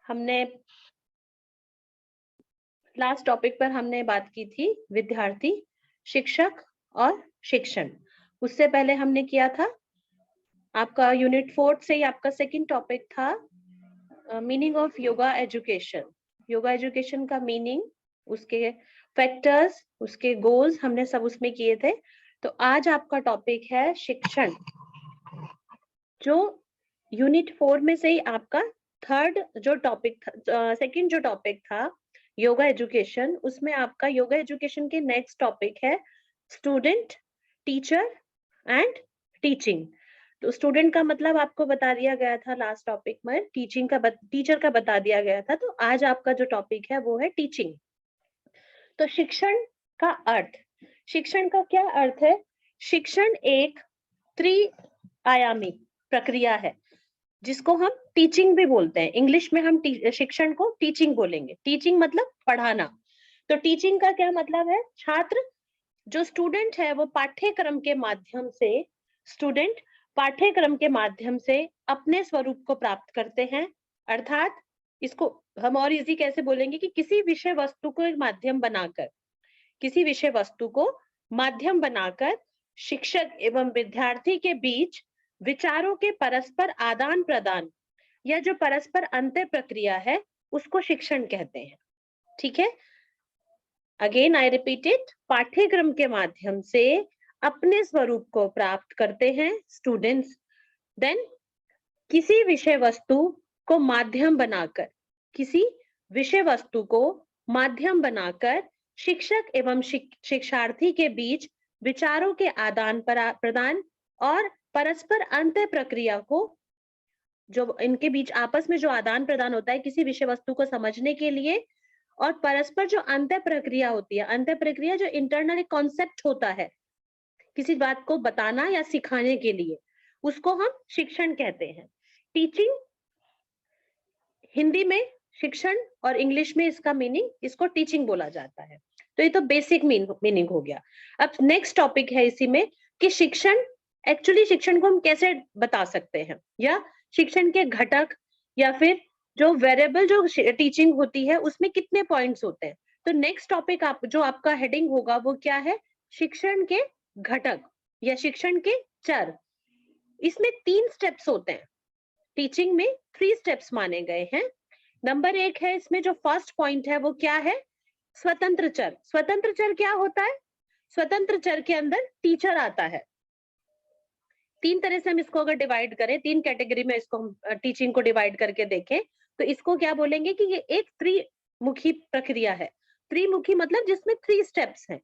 हमने last topic पर हमने बात की थी विद्यार्थी, शिक्षक और शिक्षण। उससे पहले हमने किया था आपका यूनिट 4 से ही आपका सेकंड टॉपिक था meaning of yoga education. Yoga education का मीनिंग, उसके फैक्टर्स, उसके गोल्स हमने सब उसमें किए थे। तो आज आपका टॉपिक है शिक्षण, जो यूनिट 4 में से ही आपका थर्ड जो टॉपिक था, सेकंड जो टॉपिक था योगा एजुकेशन, उसमें आपका योगा एजुकेशन के नेक्स्ट टॉपिक है स्टूडेंट, टीचर एंड टीचिंग। तो स्टूडेंट का मतलब आपको बता दिया गया था लास्ट टॉपिक में, टीचर का बता दिया गया था। तो आज आपका जो टॉपिक है वो है टीचिंग। तो शिक्षण का अर्थ, शिक्षण का क्या अर्थ है? शिक्षण एक त्रिआयामी प्रक्रिया है जिसको हम टीचिंग भी बोलते हैं। इंग्लिश में हम शिक्षण को टीचिंग बोलेंगे। टीचिंग मतलब पढ़ाना। तो टीचिंग का क्या मतलब है? छात्र, जो स्टूडेंट है वो पाठ्यक्रम के माध्यम से अपने स्वरूप को प्राप्त करते हैं। अर्थात इसको हम और इजी कैसे बोलेंगे कि किसी विषय वस्तु को माध्यम बनाकर शिक्षक एवं विद्यार्थी के बीच विचारों के परस्पर आदान प्रदान या जो परस्पर अंतर प्रक्रिया है उसको शिक्षण कहते हैं। ठीक है, अगेन आई रिपीट इट, पाठ्यक्रम के माध्यम से अपने स्वरूप को प्राप्त करते हैं स्टूडेंट्स। देन किसी विषय वस्तु को माध्यम बनाकर शिक्षक एवं शिक्षार्थी के बीच विचारों के आदान प्रदान और परस्पर अंतर प्रक्रिया को, जो इनके बीच आपस में जो आदान प्रदान होता है किसी विषय वस्तु को समझने के लिए, और परस्पर जो अंतर प्रक्रिया होती है, अंतर प्रक्रिया जो इंटरनल कॉन्सेप्ट होता है किसी बात को बताना या सिखाने के लिए, उसको हम शिक्षण कहते हैं। टीचिंग हिंदी में शिक्षण और इंग्लिश में इसका मीनिंग, इसको टीचिंग बोला जाता है। तो ये तो बेसिक मीनिंग हो गया। अब नेक्स्ट टॉपिक है इसी में कि शिक्षण को हम कैसे बता सकते हैं, या शिक्षण के घटक या फिर जो वेरिएबल जो टीचिंग होती है उसमें कितने पॉइंट्स होते हैं। तो नेक्स्ट टॉपिक जो आपका हेडिंग होगा वो क्या है? शिक्षण के घटक या शिक्षण के चर। इसमें 3 स्टेप्स होते हैं। टीचिंग में 3 स्टेप्स माने गए हैं। नंबर 1 है, इसमें जो फर्स्ट पॉइंट है वो क्या है? स्वतंत्र चर। स्वतंत्र चर क्या होता है? स्वतंत्र चर के अंदर टीचर आता है। 3 तरह से हम इसको अगर डिवाइड करें, 3 कैटेगरी में इसको हम टीचिंग को डिवाइड करके देखें तो इसको क्या बोलेंगे कि ये एक त्रिमुखी प्रक्रिया है। त्रिमुखी मतलब जिसमें 3 स्टेप्स हैं।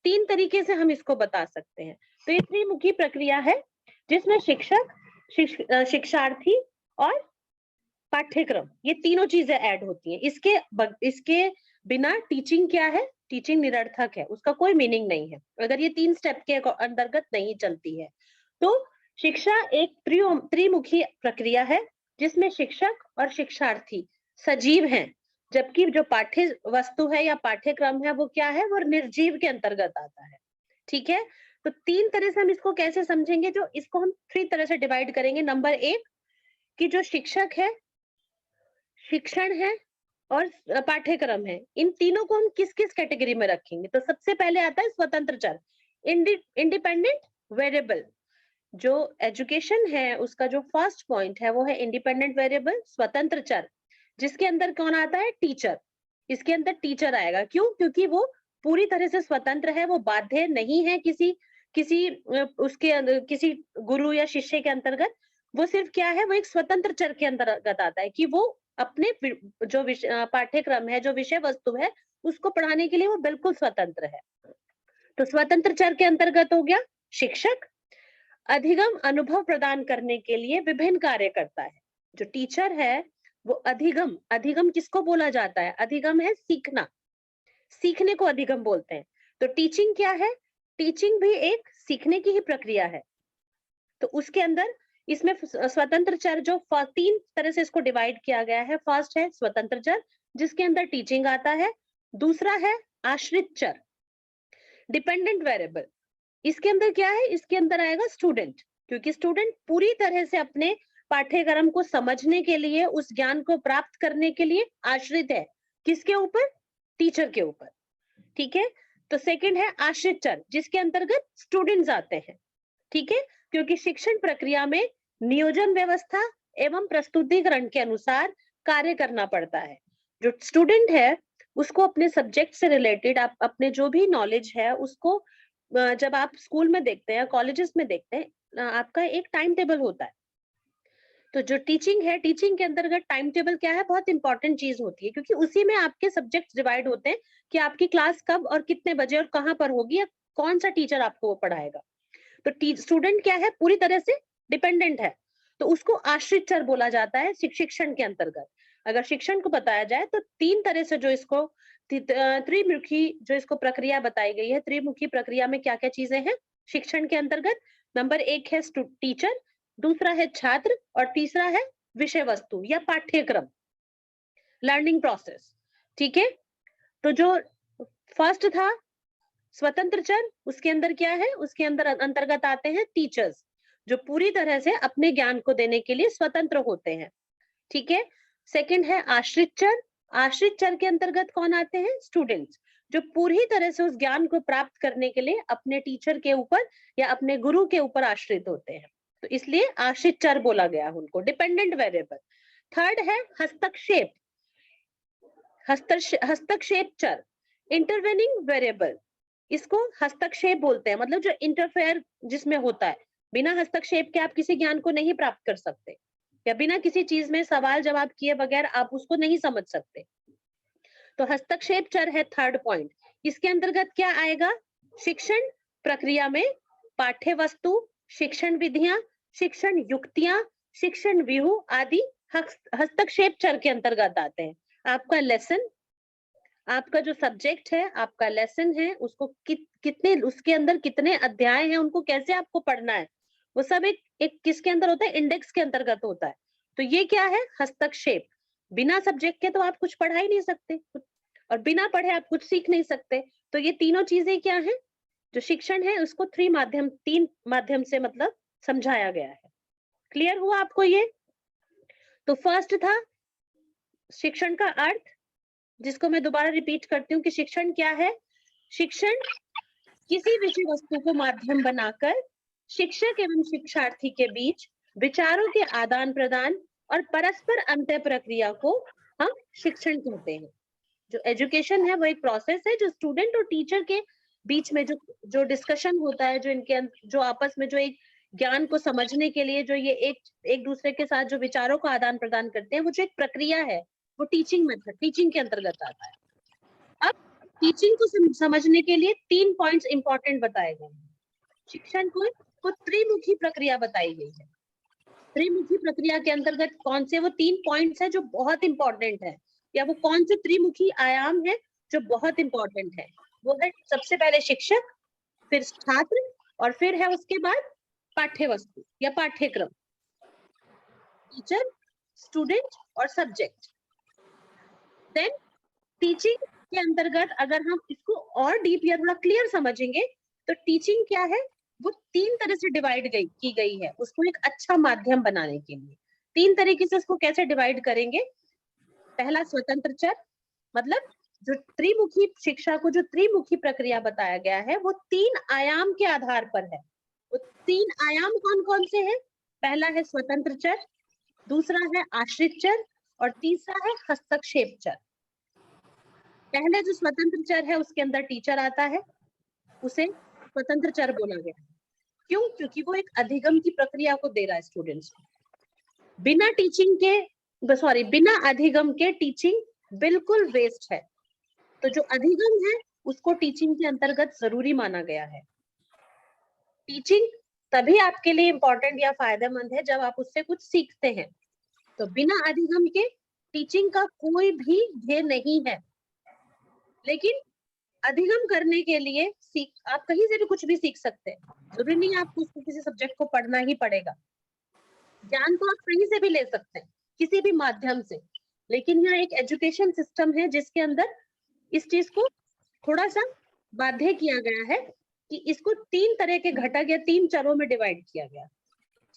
3 तरीके से हम इसको बता सकते हैं। तो ये त्रिमुखी प्रक्रिया है जिसमें शिक्षक, शिक्षार्थी और पाठ्यक्रम, ये तीनों चीजें ऐड होती हैं। इसके बिना टीचिंग क्या है? टीचिंग निरर्थक है, उसका कोई मीनिंग नहीं है अगर ये 3 स्टेप के अंतर्गत नहीं चलती है। तो शिक्षा एक त्रिमुखी प्रक्रिया है जिसमें शिक्षक और शिक्षार्थी सजीव हैं, जबकि जो पाठ्य वस्तु है या पाठ्यक्रम है वो क्या है? वो निर्जीव के अंतर्गत आता है। ठीक है, तो 3 तरह से हम इसको कैसे समझेंगे? जो इसको हम 3 तरह से डिवाइड करेंगे। नंबर 1 कि जो शिक्षक है, शिक्षण है और पाठ्यक्रम है, इन तीनों को हम किस किस कैटेगरी में रखेंगे? तो सबसे पहले आता है स्वतंत्र चर, इंडिपेंडेंट वेरिएबल। जो एजुकेशन है उसका जो फर्स्ट पॉइंट है वो है इंडिपेंडेंट वेरिएबल, स्वतंत्र चर, जिसके अंदर कौन आता है? टीचर। इसके अंदर टीचर आएगा। क्यों? क्योंकि वो पूरी तरह से स्वतंत्र है, वो बाध्य नहीं है किसी गुरु या शिष्य के अंतर्गत। वो सिर्फ क्या है? वो एक स्वतंत्र चर के अंतर्गत आता है कि वो अपने जो पाठ्यक्रम है, जो विषय वस्तु है, उसको पढ़ाने के लिए वो बिल्कुल स्वतंत्र है। तो स्वतंत्र चर के अंतर्गत हो गया शिक्षक। अधिगम अनुभव प्रदान करने के लिए विभिन्न कार्य करता है। जो टीचर है वो अधिगम किसको बोला जाता है? अधिगम है सीखना, सीखने को अधिगम बोलते हैं। तो टीचिंग क्या है? टीचिंग भी एक सीखने की ही प्रक्रिया है। तो उसके अंदर इसमें स्वतंत्र चर जो 3 तरह से इसको डिवाइड किया गया है। फर्स्ट है स्वतंत्र चर जिसके अंदर टीचिंग आता है। दूसरा है आश्रित चर, डिपेंडेंट वेरिएबल। इसके अंदर क्या है? इसके अंदर आएगा स्टूडेंट, क्योंकि स्टूडेंट पूरी तरह से अपने पाठ्यक्रम को समझने के लिए, उस ज्ञान को प्राप्त करने के लिए आश्रित है। किसके ऊपर? टीचर के ऊपर। ठीक है। तो सेकंड है आश्रित चर, जिसके अंतर्गत स्टूडेंट्स आते हैं। ठीक है, क्योंकि शिक्षण प्रक्रिया में नियोजन व्यवस्था एवं प्रस्तुतिकरण के अनुसार कार्य करना पड़ता है। जो स्टूडेंट है उसको अपने सब्जेक्ट से रिलेटेड आप अपने जो भी नॉलेज है उसको जब आप स्कूल में देखते हैं, कॉलेजेस में देखते हैं, आपका एक टाइम टेबल होता है। तो जो टीचिंग है, टीचिंग के अंतर्गत टाइम टेबल क्या है, बहुत इंपॉर्टेंट चीज होती है, क्योंकि उसी में आपके सब्जेक्ट्स डिवाइड होते हैं कि आपकी क्लास कब और कितने बजे और कहाँ पर होगी, या कौन सा टीचर आपको वो पढ़ाएगा। तो स्टूडेंट क्या है, पूरी तरह से डिपेंडेंट है, तो उसको आश्रित चर बोला जाता है शिक्षण के अंतर्गत। अगर शिक्षण को बताया जाए तो तीन तरह से जो इसको त्रिमुखी जो इसको प्रक्रिया बताई गई है, त्रिमुखी प्रक्रिया में क्या क्या चीजें हैं शिक्षण के अंतर्गत। नंबर एक है टीचर, दूसरा है छात्र, और तीसरा है विषय वस्तु या पाठ्यक्रम, लर्निंग प्रोसेस। ठीक है। तो जो फर्स्ट था स्वतंत्र चर, उसके अंदर क्या है, उसके अंदर अंतर्गत आते हैं टीचर्स, जो पूरी तरह से अपने ज्ञान को देने के लिए स्वतंत्र होते हैं। ठीक है। सेकंड है आश्रित चर, आश्रित चर के अंतर्गत कौन आते हैं, स्टूडेंट्स, जो पूरी तरह से उस ज्ञान को प्राप्त करने के लिए अपने टीचर के ऊपर या अपने गुरु के ऊपर आश्रित होते हैं, तो इसलिए आश्रित चर बोला गया उनको, डिपेंडेंट वेरिएबल। थर्ड है हस्तक्षेप, हस्तक्षेप चर, इंटरवेनिंग वेरिएबल, इसको हस्तक्षेप बोलते हैं, मतलब जो इंटरफेयर जिसमें होता है, बिना हस्तक्षेप के आप किसी ज्ञान को नहीं प्राप्त कर सकते, या बिना किसी चीज में सवाल जवाब किए बगैर आप उसको नहीं समझ सकते। तो हस्तक्षेप चर है थर्ड पॉइंट। इसके अंतर्गत क्या आएगा, शिक्षण प्रक्रिया में पाठ्य वस्तु, शिक्षण विधियां, शिक्षण युक्तियां, शिक्षण व्यूह आदि हस्तक्षेप चर के अंतर्गत आते हैं। आपका लेसन, आपका जो सब्जेक्ट है, आपका लेसन है, उसको कितने उसके अंदर कितने अध्याय हैं, उनको कैसे आपको पढ़ना है, वो सब एक किसके अंदर होता है, इंडेक्स के अंतर्गत होता है। तो ये क्या है, हस्तक्षेप। बिना सब्जेक्ट के तो आप कुछ पढ़ा ही नहीं सकते, और बिना पढ़े आप कुछ सीख नहीं सकते। तो ये तीनों चीजें क्या है, जो शिक्षण है उसको तीन माध्यम से मतलब समझाया गया है। क्लियर हुआ आपको ये? तो फर्स्ट था शिक्षण का अर्थ, जिसको मैं दोबारा रिपीट करती हूँ कि शिक्षण क्या है, शिक्षण किसी विषय वस्तु को माध्यम बनाकर शिक्षक एवं शिक्षार्थी के बीच विचारों के आदान प्रदान और परस्पर अंतः प्रक्रिया को हम शिक्षण कहते हैं। जो एजुकेशन है वो एक प्रोसेस है, जो स्टूडेंट और टीचर के बीच में जो डिस्कशन होता है, जो इनके जो आपस में जो एक ज्ञान को समझने के लिए जो ये एक दूसरे के साथ जो विचारों का आदान प्रदान करते हैं, वो जो एक प्रक्रिया है, वो टीचिंग मेथड, टीचिंग के अंतर्गत आता है। अब टीचिंग को समझने के लिए 3 पॉइंट्स इंपॉर्टेंट बताए गए हैं। शिक्षण को त्रिमुखी प्रक्रिया बताई गई है। त्रिमुखी प्रक्रिया के अंतर्गत कौन से वो 3 पॉइंट्स है जो बहुत इंपॉर्टेंट है, या वो कौन से त्रिमुखी आयाम है जो बहुत इंपॉर्टेंट है? वो है सबसे पहले शिक्षक, फिर छात्र, और फिर है उसके बाद पाठ्य वस्तु या पाठ्यक्रम, टीचर, स्टूडेंट और सब्जेक्ट। देन टीचिंग के अंतर्गत अगर हम इसको और डीप या थोड़ा क्लियर समझेंगे, तो टीचिंग क्या है, वो 3 तरह से डिवाइड की गई है उसको एक अच्छा माध्यम बनाने के लिए। 3 तरीके से उसको कैसे डिवाइड करेंगे? पहला स्वतंत्र चर, मतलब जो त्रिमुखी शिक्षा को जो त्रिमुखी प्रक्रिया बताया गया है वो 3 आयाम के आधार पर है। वो 3 आयाम कौन कौन से हैं? पहला है स्वतंत्र चर, दूसरा है आश्रित चर, और तीसरा है हस्तक्षेप चर। पहले जो स्वतंत्र चर है उसके अंदर टीचर आता है, उसे स्वतंत्र चर बोला गया है। क्यों? क्योंकि वो एक अधिगम की प्रक्रिया को दे रहा है स्टूडेंट्स को। बिना अधिगम के टीचिंग बिल्कुल वेस्ट है। तो जो अधिगम है उसको टीचिंग के अंतर्गत जरूरी माना गया है। टीचिंग तभी आपके लिए इंपॉर्टेंट या फायदेमंद है जब आप उससे कुछ सीखते हैं। तो बिना अधिगम के टीचिंग का कोई भी ध्येय नहीं है। लेकिन अधिगम करने के लिए आप कहीं से भी कुछ भी सीख सकते हैं, जरूरी नहीं आपको उसको किसी सब्जेक्ट को पढ़ना ही पड़ेगा। ज्ञान तो आप कहीं से भी ले सकते हैं, किसी भी माध्यम से। लेकिन यहाँ एक एजुकेशन सिस्टम है जिसके अंदर इस चीज को थोड़ा सा बाध्य किया गया है कि इसको 3 तरह के घटक या 3 चरों में डिवाइड किया गया।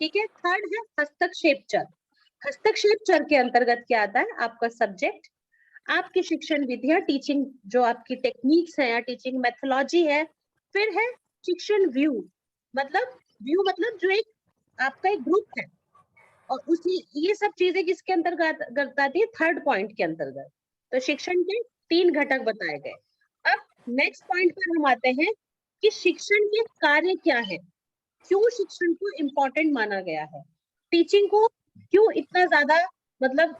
ठीक है। थर्ड है हस्तक्षेप चर। हस्तक्षेप चर के अंतर्गत क्या आता है, आपका सब्जेक्ट, आपकी शिक्षण विधियां, टीचिंग जो आपकी टेक्निक्स है या टीचिंग मेथोलॉजी है। फिर है शिक्षण व्यू, मतलब व्यू मतलब जो एक आपका एक ग्रुप है, और उसी ये सब चीजें किसके अंतर्गत आती है, थर्ड पॉइंट के अंतर्गत। तो शिक्षण के 3 घटक बताए गए। अब नेक्स्ट पॉइंट पर हम आते हैं कि शिक्षण के कार्य क्या है, क्यों शिक्षण को इम्पोर्टेंट माना गया है, टीचिंग को क्यों इतना ज्यादा, मतलब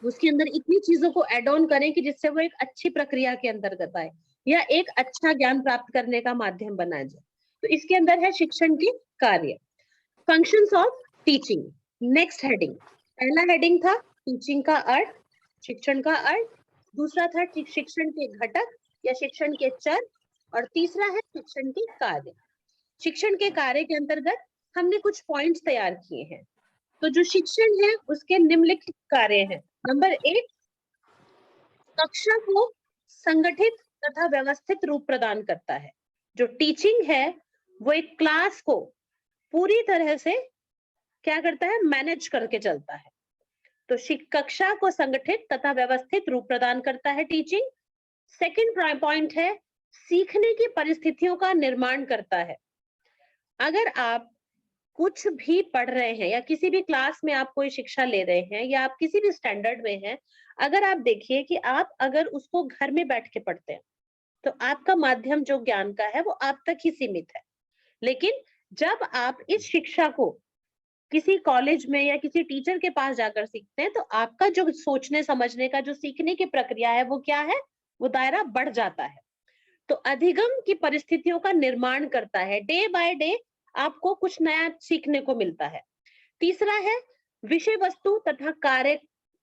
उसके अंदर इतनी चीजों को एड ऑन करें कि जिससे वो एक अच्छी प्रक्रिया के अंतर्गत आए या एक अच्छा ज्ञान प्राप्त करने का माध्यम बनाया जाए। तो इसके अंदर है शिक्षण के कार्य, functions of teaching. Next heading, पहला हेडिंग था टीचिंग का अर्थ, शिक्षण का अर्थ, दूसरा था शिक्षण के घटक या शिक्षण के चर, और तीसरा है शिक्षण के कार्य। शिक्षण के कार्य के अंतर्गत हमने कुछ पॉइंट्स तैयार किए हैं। तो जो शिक्षण है उसके निम्नलिखित कार्य हैं। नंबर 1, कक्षा को संगठित तथा व्यवस्थित रूप प्रदान करता है। जो टीचिंग है वो एक क्लास को पूरी तरह से क्या करता है, मैनेज करके चलता है। तो कक्षा को संगठित तथा व्यवस्थित रूप प्रदान करता है टीचिंग। सेकंड पॉइंट है सीखने की परिस्थितियों का निर्माण करता है। अगर आप कुछ भी पढ़ रहे हैं या किसी भी क्लास में आप कोई शिक्षा ले रहे हैं या आप किसी भी स्टैंडर्ड में हैं, अगर आप देखिए कि आप अगर उसको घर में बैठ के पढ़ते हैं तो आपका माध्यम जो ज्ञान का है वो आप तक ही सीमित है। लेकिन जब आप इस शिक्षा को किसी कॉलेज में या किसी टीचर के पास जाकर सीखते हैं तो आपका जो सोचने समझने का जो सीखने की प्रक्रिया है वो क्या है, वो दायरा बढ़ जाता है। तो अधिगम की परिस्थितियों का निर्माण करता है, डे बाय डे आपको कुछ नया सीखने को मिलता है। तीसरा है विषय वस्तु तथा कार्य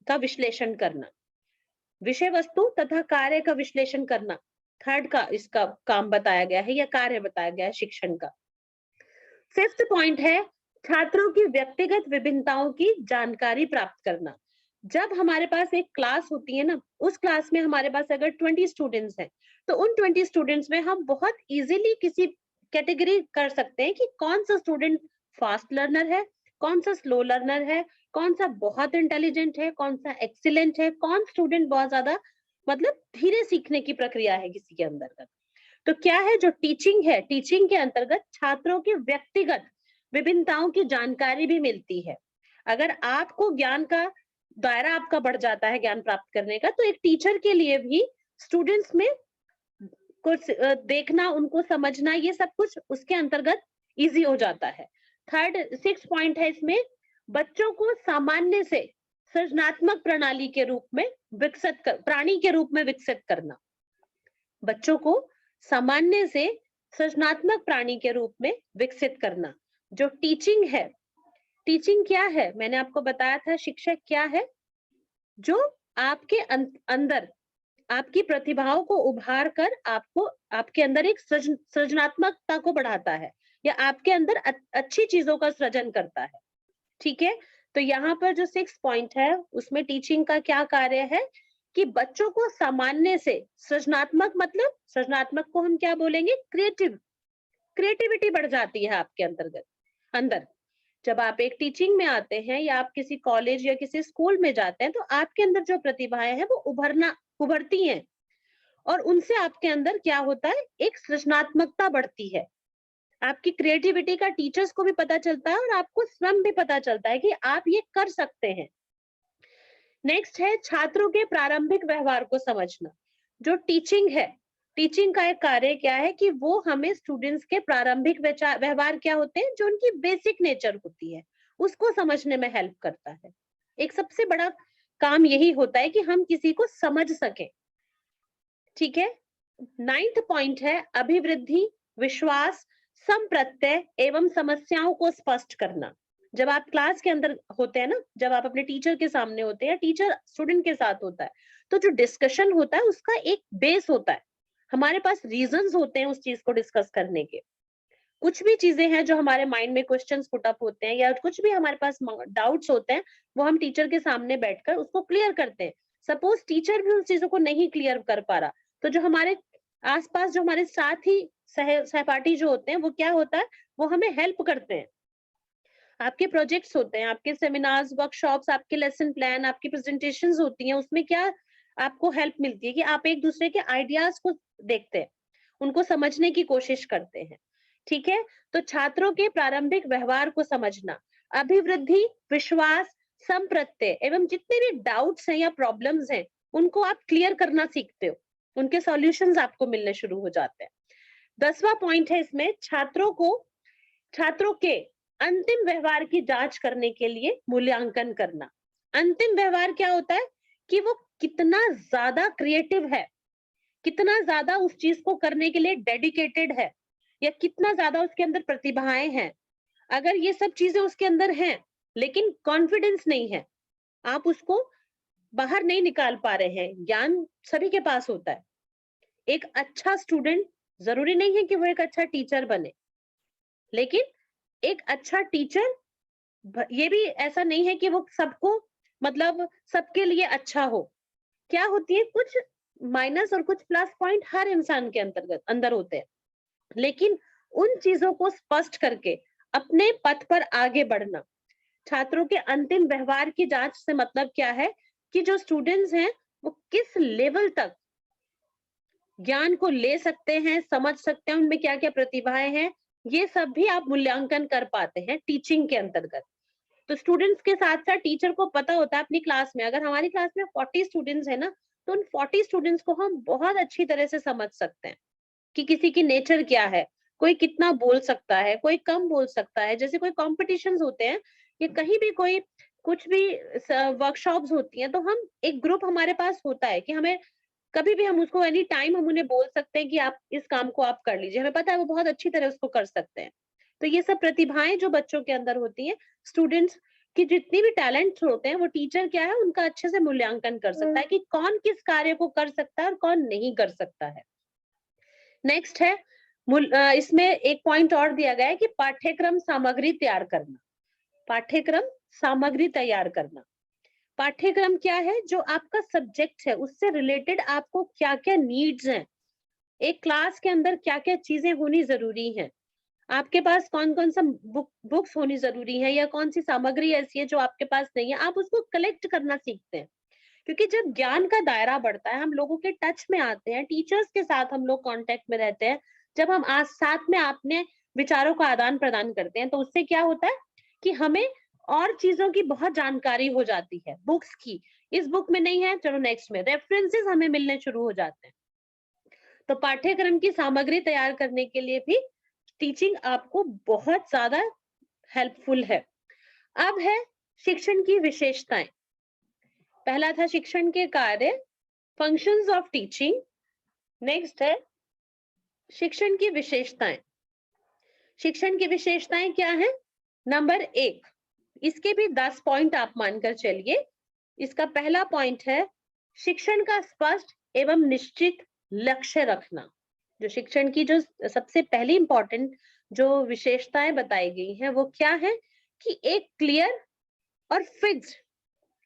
का विश्लेषण करना, विषय वस्तु तथा कार्य का विश्लेषण करना थर्ड का इसका काम बताया गया है या कार्य बताया गया है शिक्षण का। फिफ्थ पॉइंट है छात्रों की व्यक्तिगत विभिन्नताओं की जानकारी प्राप्त करना। जब हमारे पास एक क्लास होती है ना, उस क्लास में हमारे पास अगर 20 स्टूडेंट्स हैं तो उन 20 स्टूडेंट्स में हम बहुत इजीली किसी कैटेगरी कर सकते हैं कि कौन सा स्टूडेंट फास्ट लर्नर है, कौन सा स्लो लर्नर है, कौन सा बहुत इंटेलिजेंट है, कौन सा एक्सीलेंट है, कौन स्टूडेंट बहुत ज्यादा मतलब धीरे सीखने की प्रक्रिया है किसी के अंदर। तो क्या है जो टीचिंग है, टीचिंग के अंतर्गत छात्रों की व्यक्तिगत विभिन्नताओं की जानकारी भी मिलती है। अगर आपको ज्ञान का दायरा आपका बढ़ जाता है ज्ञान प्राप्त करने का, तो एक टीचर के लिए भी स्टूडेंट्स में कुछ देखना, उनको समझना, ये सब कुछ उसके अंतर्गत इजी हो जाता है। थर्ड 6 पॉइंट है इसमें, बच्चों को सामान्य से सृजनात्मक प्रणाली के रूप में प्राणी के रूप में विकसित करना। बच्चों को सामान्य से सृजनात्मक प्राणी के रूप में विकसित करना। जो टीचिंग है, टीचिंग क्या है, मैंने आपको बताया था शिक्षक क्या है, जो आपके अंदर आपकी प्रतिभाओं को उभार कर आपको आपके अंदर एक सृजनात्मकता को बढ़ाता है या आपके अंदर अच्छी चीजों का सृजन करता है। ठीक है, तो यहाँ पर जो 6 पॉइंट है उसमें टीचिंग का क्या कार्य है कि बच्चों को सामान्य से सृजनात्मक, मतलब सृजनात्मक को हम क्या बोलेंगे, क्रिएटिविटी बढ़ जाती है आपके अंदर। जब आप एक टीचिंग में आते हैं या आप किसी कॉलेज या किसी स्कूल में जाते हैं तो आपके अंदर जो प्रतिभाएं हैं वो उभरती हैं और उनसे आपके अंदर क्या होता है, एक सृजनात्मकता बढ़ती है। आपकी क्रिएटिविटी का टीचर्स को भी पता चलता है और आपको स्वयं भी पता चलता है कि आप ये कर सकते हैं। नेक्स्ट है छात्रों के प्रारंभिक व्यवहार को समझना। जो टीचिंग है, टीचिंग का एक कार्य क्या है कि वो हमें स्टूडेंट्स के प्रारंभिक व्यवहार क्या होते हैं, जो उनकी बेसिक नेचर होती है, उसको समझने में हेल्प करता है। एक सबसे बड़ा काम यही होता है कि हम किसी को समझ सके। ठीक है, 9th पॉइंट है अभिवृद्धि, विश्वास, संप्रत्यय एवं समस्याओं को स्पष्ट करना। जब आप क्लास के अंदर होते हैं ना, जब आप अपने टीचर के सामने होते हैं, टीचर स्टूडेंट के साथ होता है, तो जो डिस्कशन होता है उसका एक बेस होता है, हमारे पास रीजंस होते हैं उस चीज को डिस्कस करने के। कुछ भी चीजें हैं जो हमारे माइंड में क्वेश्चंस पुट अप होते हैं या कुछ भी हमारे पास डाउट्स होते हैं, वो हम टीचर के सामने बैठकर उसको क्लियर करते हैं। सपोज टीचर भी उस चीजों को नहीं क्लियर कर पा रहा, तो जो हमारे आसपास जो हमारे साथ ही सहपाठी जो होते हैं वो क्या होता है, वो हमें हेल्प करते हैं। आपके प्रोजेक्ट्स होते हैं, आपके सेमिनार्स, वर्कशॉप्स, आपके लेसन प्लान, आपकी प्रेजेंटेशंस होती हैं, उसमें क्या आपको हेल्प मिलती है कि आप एक दूसरे के आइडियाज को देखते हैं, उनको समझने की कोशिश करते हैं। ठीक है, तो छात्रों के प्रारंभिक व्यवहार को समझना, अभिवृद्धि, विश्वास, संप्रत्यय एवं जितने भी डाउट्स हैं या प्रॉब्लम्स हैं, उनको आप क्लियर करना सीखते हो, उनके सॉल्यूशंस आपको मिलने शुरू हो जाते हैं। 10वां पॉइंट है इसमें, छात्रों के अंतिम व्यवहार की जांच करने के लिए मूल्यांकन करना। अंतिम व्यवहार क्या होता है कि वो कितना ज्यादा क्रिएटिव है, कितना ज्यादा उस चीज को करने के लिए डेडिकेटेड है, या कितना ज्यादा उसके अंदर प्रतिभाएं हैं। अगर ये सब चीजें उसके अंदर हैं लेकिन कॉन्फिडेंस नहीं है, आप उसको बाहर नहीं निकाल पा रहे हैं। ज्ञान सभी के पास होता है। एक अच्छा स्टूडेंट जरूरी नहीं है कि वो एक अच्छा टीचर बने, लेकिन एक अच्छा टीचर ये भी ऐसा नहीं है कि वो सबको, मतलब सबके लिए अच्छा हो। क्या होती है, कुछ माइनस और कुछ प्लस पॉइंट हर इंसान के अंतर्गत अंदर होते हैं, लेकिन उन चीजों को स्पष्ट करके अपने पथ पर आगे बढ़ना। छात्रों के अंतिम व्यवहार की जांच से मतलब क्या है कि जो स्टूडेंट्स हैं वो किस लेवल तक ज्ञान को ले सकते हैं, समझ सकते हैं, उनमें क्या क्या प्रतिभाएं हैं, ये सब भी आप मूल्यांकन कर पाते हैं टीचिंग के अंतर्गत। तो स्टूडेंट्स के साथ साथ टीचर को पता होता है अपनी क्लास में, अगर हमारी क्लास में 40 स्टूडेंट्स है ना, तो उन 40 स्टूडेंट्स को हम बहुत अच्छी तरह से समझ सकते हैं कि किसी की नेचर क्या है, कोई कितना बोल सकता है, कोई कम बोल सकता है। जैसे कोई कॉम्पिटिशन्स होते हैं या कहीं भी कोई कुछ भी वर्कशॉप्स होती हैं, तो हम एक ग्रुप हमारे पास होता है कि हमें कभी भी हम उसको एनी टाइम हम उन्हें बोल सकते हैं कि आप इस काम को आप कर लीजिए, हमें पता है वो बहुत अच्छी तरह उसको कर सकते हैं। तो ये सब प्रतिभाएं जो बच्चों के अंदर होती हैं, स्टूडेंट्स की जितनी भी टैलेंट्स होते हैं, वो टीचर क्या है उनका अच्छे से मूल्यांकन कर सकता है कि कौन किस कार्य को कर सकता है और कौन नहीं कर सकता है। नेक्स्ट है इसमें एक पॉइंट और दिया गया है कि पाठ्यक्रम सामग्री तैयार करना। पाठ्यक्रम सामग्री तैयार करना, पाठ्यक्रम क्या है, जो आपका सब्जेक्ट है उससे रिलेटेड आपको क्या क्या नीड्स हैं, एक क्लास के अंदर क्या क्या चीजें होनी जरूरी हैं, आपके पास कौन कौन सा बुक्स होनी जरूरी है, या कौन सी सामग्री ऐसी है जो आपके पास नहीं है, आप उसको कलेक्ट करना सीखते हैं। क्योंकि जब ज्ञान का दायरा बढ़ता है, हम लोगों के टच में आते हैं, टीचर्स के साथ हम लोग कांटेक्ट में रहते हैं, जब हम आज साथ में अपने विचारों का आदान प्रदान करते हैं, तो उससे क्या होता है कि हमें और चीजों की बहुत जानकारी हो जाती है। बुक्स की, इस बुक में नहीं है, चलो नेक्स्ट में, रेफरेंसेस हमें मिलने शुरू हो जाते हैं। तो पाठ्यक्रम की सामग्री तैयार करने के लिए भी टीचिंग आपको बहुत ज्यादा हेल्पफुल है। अब है शिक्षण की विशेषताएं। पहला था शिक्षण के कार्य, फंक्शंस ऑफ टीचिंग। नेक्स्ट है शिक्षण की विशेषताएं। शिक्षण की विशेषताएं क्या है? नंबर 1, इसके भी 10 पॉइंट आप मानकर चलिए। इसका पहला पॉइंट है शिक्षण का स्पष्ट एवं निश्चित लक्ष्य रखना। जो शिक्षण की जो सबसे पहली इंपॉर्टेंट जो विशेषताएं बताई गई हैं वो क्या है कि एक क्लियर और फिक्स्ड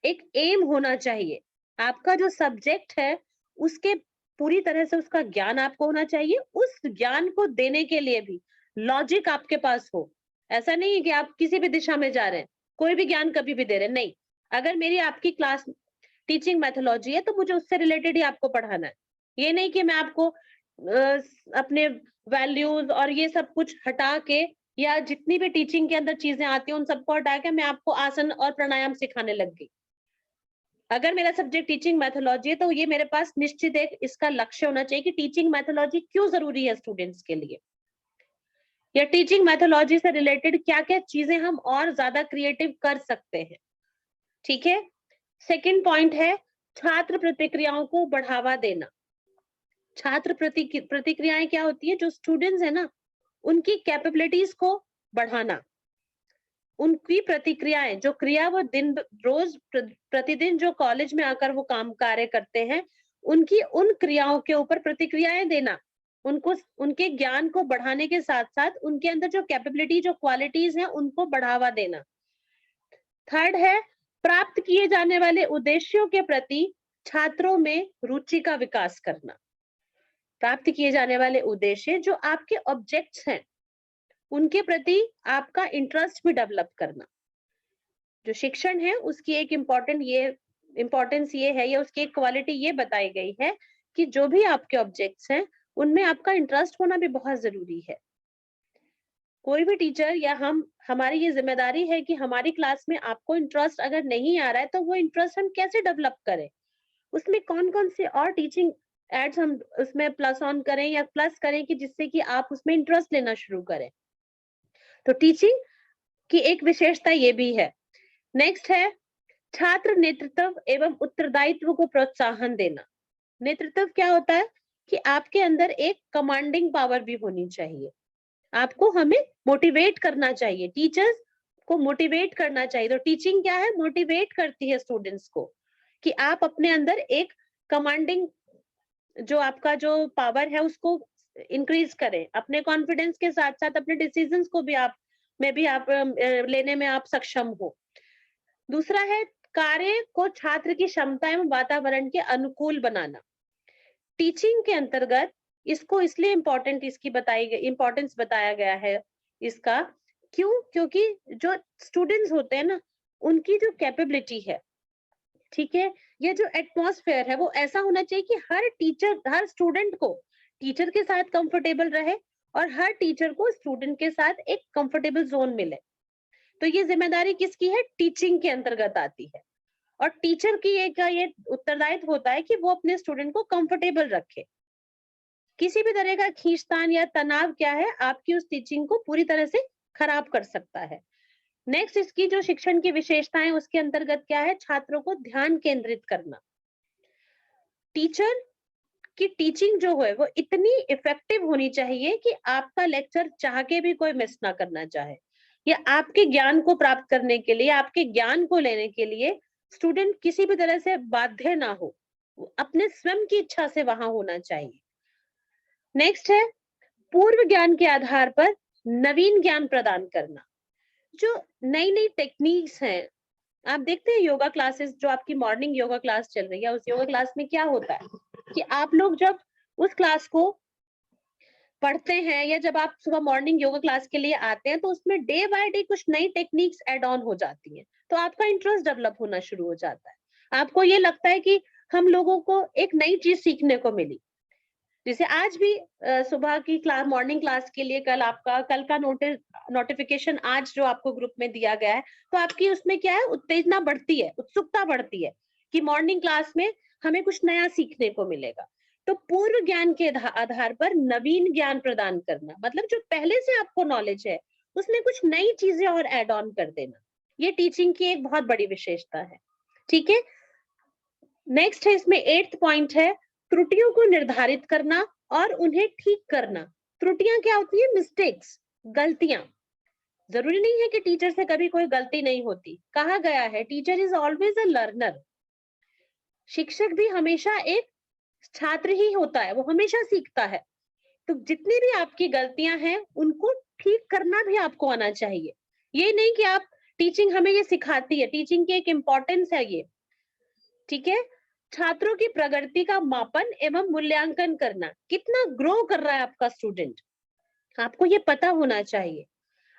एक एम होना चाहिए। आपका जो सब्जेक्ट है उसके पूरी तरह से उसका ज्ञान आपको होना चाहिए। उस ज्ञान को देने के लिए भी लॉजिक आपके पास हो। ऐसा नहीं है कि आप किसी भी दिशा में जा रहे हैं, कोई भी ज्ञान कभी भी दे रहे हैं, नहीं। अगर मेरी आपकी क्लास टीचिंग मेथोलॉजी है तो मुझे उससे रिलेटेड ही आपको पढ़ाना है। ये नहीं कि मैं आपको अपने वैल्यूज और ये सब कुछ हटा के, या जितनी भी टीचिंग के अंदर चीजें आती हैं उन सबको हटा के मैं आपको आसन और प्राणायाम सिखाने लग गई। अगर मेरा सब्जेक्ट टीचिंग मैथोलॉजी है तो ये मेरे पास निश्चित एक इसका लक्ष्य होना चाहिए कि टीचिंग मैथोलॉजी क्यों जरूरी है स्टूडेंट्स के लिए, या टीचिंग मैथोलॉजी से रिलेटेड क्या क्या चीजें हम और ज्यादा क्रिएटिव कर सकते हैं। ठीक है। सेकंड पॉइंट है छात्र प्रतिक्रियाओं को बढ़ावा देना। छात्र प्रतिक्रियाएं क्या होती है? जो स्टूडेंट्स है ना, उनकी कैपेबिलिटीज को बढ़ाना, उनकी प्रतिक्रियाएं, जो क्रिया वो दिन रोज प्रतिदिन जो कॉलेज में आकर वो काम कार्य करते हैं, उनकी उन क्रियाओं के ऊपर प्रतिक्रियाएं देना, उनको उनके ज्ञान को बढ़ाने के साथ साथ उनके अंदर जो कैपेबिलिटी, जो क्वालिटीज हैं, उनको बढ़ावा देना। थर्ड है प्राप्त किए जाने वाले उद्देश्यों के प्रति छात्रों में रुचि का विकास करना। प्राप्त किए जाने वाले उद्देश्य जो आपके ऑब्जेक्ट्स हैं उनके प्रति आपका इंटरेस्ट भी डेवलप करना। जो शिक्षण है उसकी एक इम्पोर्टेंस ये है, या उसकी एक क्वालिटी ये बताई गई है कि जो भी आपके ऑब्जेक्ट्स हैं उनमें आपका इंटरेस्ट होना भी बहुत जरूरी है। कोई भी टीचर या हमारी ये जिम्मेदारी है कि हमारी क्लास में आपको इंटरेस्ट अगर नहीं आ रहा है तो वो इंटरेस्ट हम कैसे डेवलप करें, उसमें कौन कौन से और टीचिंग एड्स हम उसमें प्लस ऑन करें या प्लस करें कि जिससे कि आप उसमें इंटरेस्ट लेना शुरू करें। तो टीचिंग की एक विशेषता ये भी है। नेक्स्ट है छात्र नेतृत्व एवं उत्तरदायित्व को प्रोत्साहन देना। नेतृत्व क्या होता है कि आपके अंदर एक कमांडिंग पावर भी होनी चाहिए। आपको हमें मोटिवेट करना चाहिए, टीचर्स को मोटिवेट करना चाहिए। तो टीचिंग क्या है, मोटिवेट करती है स्टूडेंट्स को कि आप अपने अंदर एक कमांडिंग जो आपका जो पावर है उसको इंक्रीज करें, अपने कॉन्फिडेंस के साथ साथ अपने डिसीजंस को भी आप लेने में आप सक्षम हो। दूसरा है कार्य को छात्र की क्षमता एवं वातावरण के अनुकूल बनाना। टीचिंग के अंतर्गत इसको इसलिए इम्पोर्टेंस बताया गया है इसका, क्योंकि जो स्टूडेंट्स होते हैं ना, उनकी जो कैपेबिलिटी है, ठीक है, ये जो एटमॉस्फेयर है वो ऐसा होना चाहिए कि हर स्टूडेंट को टीचर के साथ कंफर्टेबल रहे और हर टीचर को स्टूडेंट के साथ एक कंफर्टेबल जोन मिले। तो ये जिम्मेदारी किसकी है, टीचिंग के अंतर्गत आती है। और टीचर की ये उत्तरदायित्व होता है कि वो अपने स्टूडेंट को कंफर्टेबल रखे। किसी भी तरह का खींचतान या तनाव क्या है, आपकी उस टीचिंग को पूरी तरह से खराब कर सकता है। नेक्स्ट इसकी जो शिक्षण की विशेषताएं उसके अंतर्गत क्या है, छात्रों को ध्यान केंद्रित करना। टीचर की टीचिंग जो है वो इतनी इफेक्टिव होनी चाहिए कि आपका लेक्चर चाह के भी कोई मिस ना करना चाहे, या आपके ज्ञान को प्राप्त करने के लिए, आपके ज्ञान को लेने के लिए स्टूडेंट किसी भी तरह से बाध्य ना हो, अपने स्वयं की इच्छा से वहां होना चाहिए। नेक्स्ट है पूर्व ज्ञान के आधार पर नवीन ज्ञान प्रदान करना। जो नई नई टेक्निक्स हैं, आप देखते हैं योगा क्लासेस, जो आपकी मॉर्निंग योगा क्लास चल रही है, उस योगा क्लास में क्या होता है कि आप लोग जब उस क्लास को पढ़ते हैं या जब आप सुबह मॉर्निंग योगा क्लास के लिए आते हैं तो उसमें डे बाय डे कुछ नई टेक्निक्स एड ऑन हो जाती हैं, तो आपका इंटरेस्ट डेवलप होना शुरू हो जाता है। आपको ये लगता है कि हम लोगों को एक नई चीज सीखने को मिली। जैसे आज भी सुबह की क्लास, मॉर्निंग क्लास के लिए कल का नोटिफिकेशन आज जो आपको ग्रुप में दिया गया है, तो आपकी उसमें क्या है, उत्तेजना बढ़ती है, उत्सुकता बढ़ती है कि मॉर्निंग क्लास में हमें कुछ नया सीखने को मिलेगा। तो पूर्व ज्ञान के आधार पर नवीन ज्ञान प्रदान करना, मतलब जो पहले से आपको नॉलेज है उसमें कुछ नई चीजें और ऐड ऑन कर देना, ये टीचिंग की एक बहुत बड़ी विशेषता है। ठीक है, नेक्स्ट है इसमें 8th पॉइंट है त्रुटियों को निर्धारित करना और उन्हें ठीक करना। त्रुटियां क्या होती है, मिस्टेक्स, गलतियां। जरूरी नहीं है कि टीचर से कभी कोई गलती नहीं होती, कहा गया है teacher is always a learner. शिक्षक भी हमेशा एक छात्र ही होता है, वो हमेशा सीखता है। तो जितनी भी आपकी गलतियां हैं उनको ठीक करना भी आपको आना चाहिए। ये नहीं कि आप, टीचिंग हमें ये सिखाती है, टीचिंग की एक इम्पोर्टेंस है ये। ठीक है, छात्रों की प्रगति का मापन एवं मूल्यांकन करना, कितना ग्रो कर रहा है आपका स्टूडेंट, आपको ये पता होना चाहिए।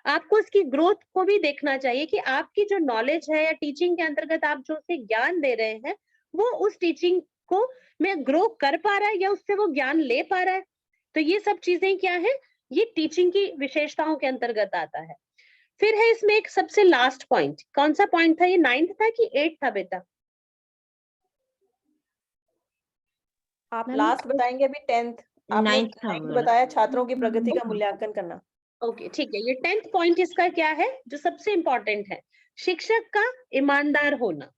आपको उसकी ग्रोथ को भी देखना चाहिए कि आपकी जो नॉलेज है या टीचिंग के अंतर्गत आप जो उसे ज्ञान दे रहे हैं वो उस टीचिंग को में ग्रो कर पा रहा है या उससे वो ज्ञान ले पा रहा है। तो ये सब चीजें क्या है, ये टीचिंग की विशेषताओं के अंतर्गत आता है। फिर है इसमें एक सबसे लास्ट पॉइंट, कौन सा पॉइंट था ये, 9th था कि 8th था बेटा? आप लास्ट बताएंगे, अभी 10th आपने 9th बताया, छात्रों की प्रगति का मूल्यांकन करना। ओके ठीक है, ये 10th पॉइंट इसका क्या है जो सबसे इंपॉर्टेंट है, शिक्षक का ईमानदार होना।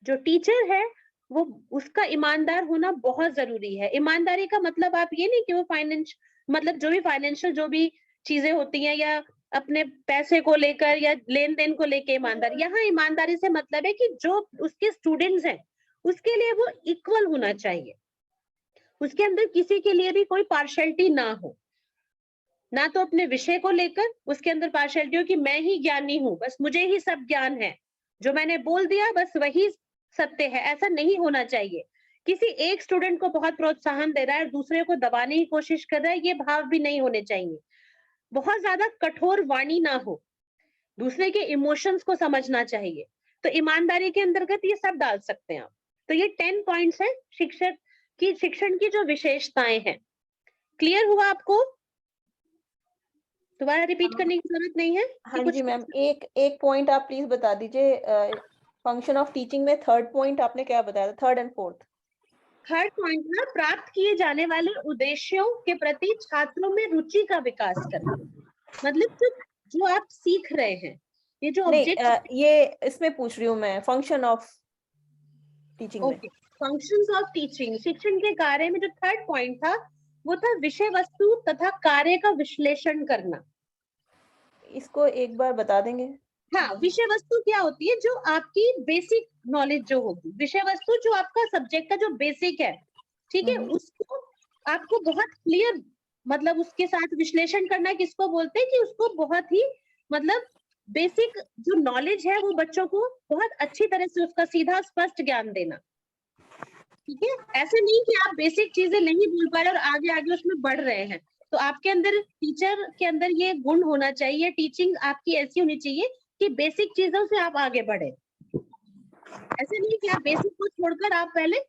जो टीचर है वो, उसका ईमानदार होना बहुत जरूरी है। ईमानदारी का मतलब आप ये नहीं कि वो मतलब जो भी फाइनेंशियल जो भी चीजें होती हैं या अपने पैसे को लेकर या लेन देन को लेकर ईमानदारी, यहाँ ईमानदारी से मतलब है कि जो उसके स्टूडेंट्स हैं उसके लिए वो इक्वल होना चाहिए, उसके अंदर किसी के लिए भी कोई पार्शियलिटी ना हो, ना तो अपने विषय को लेकर उसके अंदर पार्शियलिटी हो कि मैं ही ज्ञानी हूं, बस मुझे ही सब ज्ञान है, जो मैंने बोल दिया बस वही सत्य है, ऐसा नहीं होना चाहिए। किसी एक स्टूडेंट को बहुत प्रोत्साहन दे रहा है और दूसरे को दबाने की कोशिश कर रहा है, ये भाव भी नहीं होने चाहिए। बहुत ज्यादा कठोर वाणी ना हो, दूसरे के इमोशंस को समझना चाहिए, तो ईमानदारी के अंतर्गत ये सब डाल सकते हैं आप। तो ये 10 पॉइंट्स है शिक्षण की जो विशेषताएं हैं। क्लियर हुआ आपको? दोबारा रिपीट करने की जरूरत नहीं है? हाँ जी मैम, एक पॉइंट आप प्लीज बता दीजिए, फंक्शन ऑफ टीचिंग में थर्ड पॉइंट आपने क्या बताया था, third and fourth? Third point ना, प्राप्त किए जाने वाले उद्देश्यों के प्रति छात्रों में रुचि का विकास करना। मतलब जो आप सीख रहे हैं, ये जो ऑब्जेक्ट, ये इसमें पूछ रही हूँ मैं, फंक्शन ऑफ टीचिंग में। ओके, फंक्शंस ऑफ टीचिंग, शिक्षण के कार्य में जो थर्ड पॉइंट था वो था विषय वस्तु तथा कार्य का विश्लेषण करना। इसको एक बार बता देंगे? हाँ, विषय वस्तु क्या होती है? जो आपकी बेसिक नॉलेज जो होगी, विषय वस्तु जो आपका सब्जेक्ट का जो बेसिक है, ठीक है, उसको आपको बहुत क्लियर, मतलब उसके साथ विश्लेषण करना किसको बोलते हैं कि उसको बहुत ही मतलब बेसिक जो नॉलेज है वो बच्चों को बहुत अच्छी तरह से उसका सीधा स्पष्ट ज्ञान देना। ठीक है, ऐसे नहीं कि आप बेसिक चीजें नहीं भूल पा रहे और आगे आगे उसमें बढ़ रहे हैं। तो आपके अंदर, टीचर के अंदर ये गुण होना चाहिए, टीचिंग आपकी ऐसी होनी चाहिए कि बेसिक चीजों से आप आगे बढ़े। ऐसे नहीं कि आप बेसिक को छोड़कर आप पहले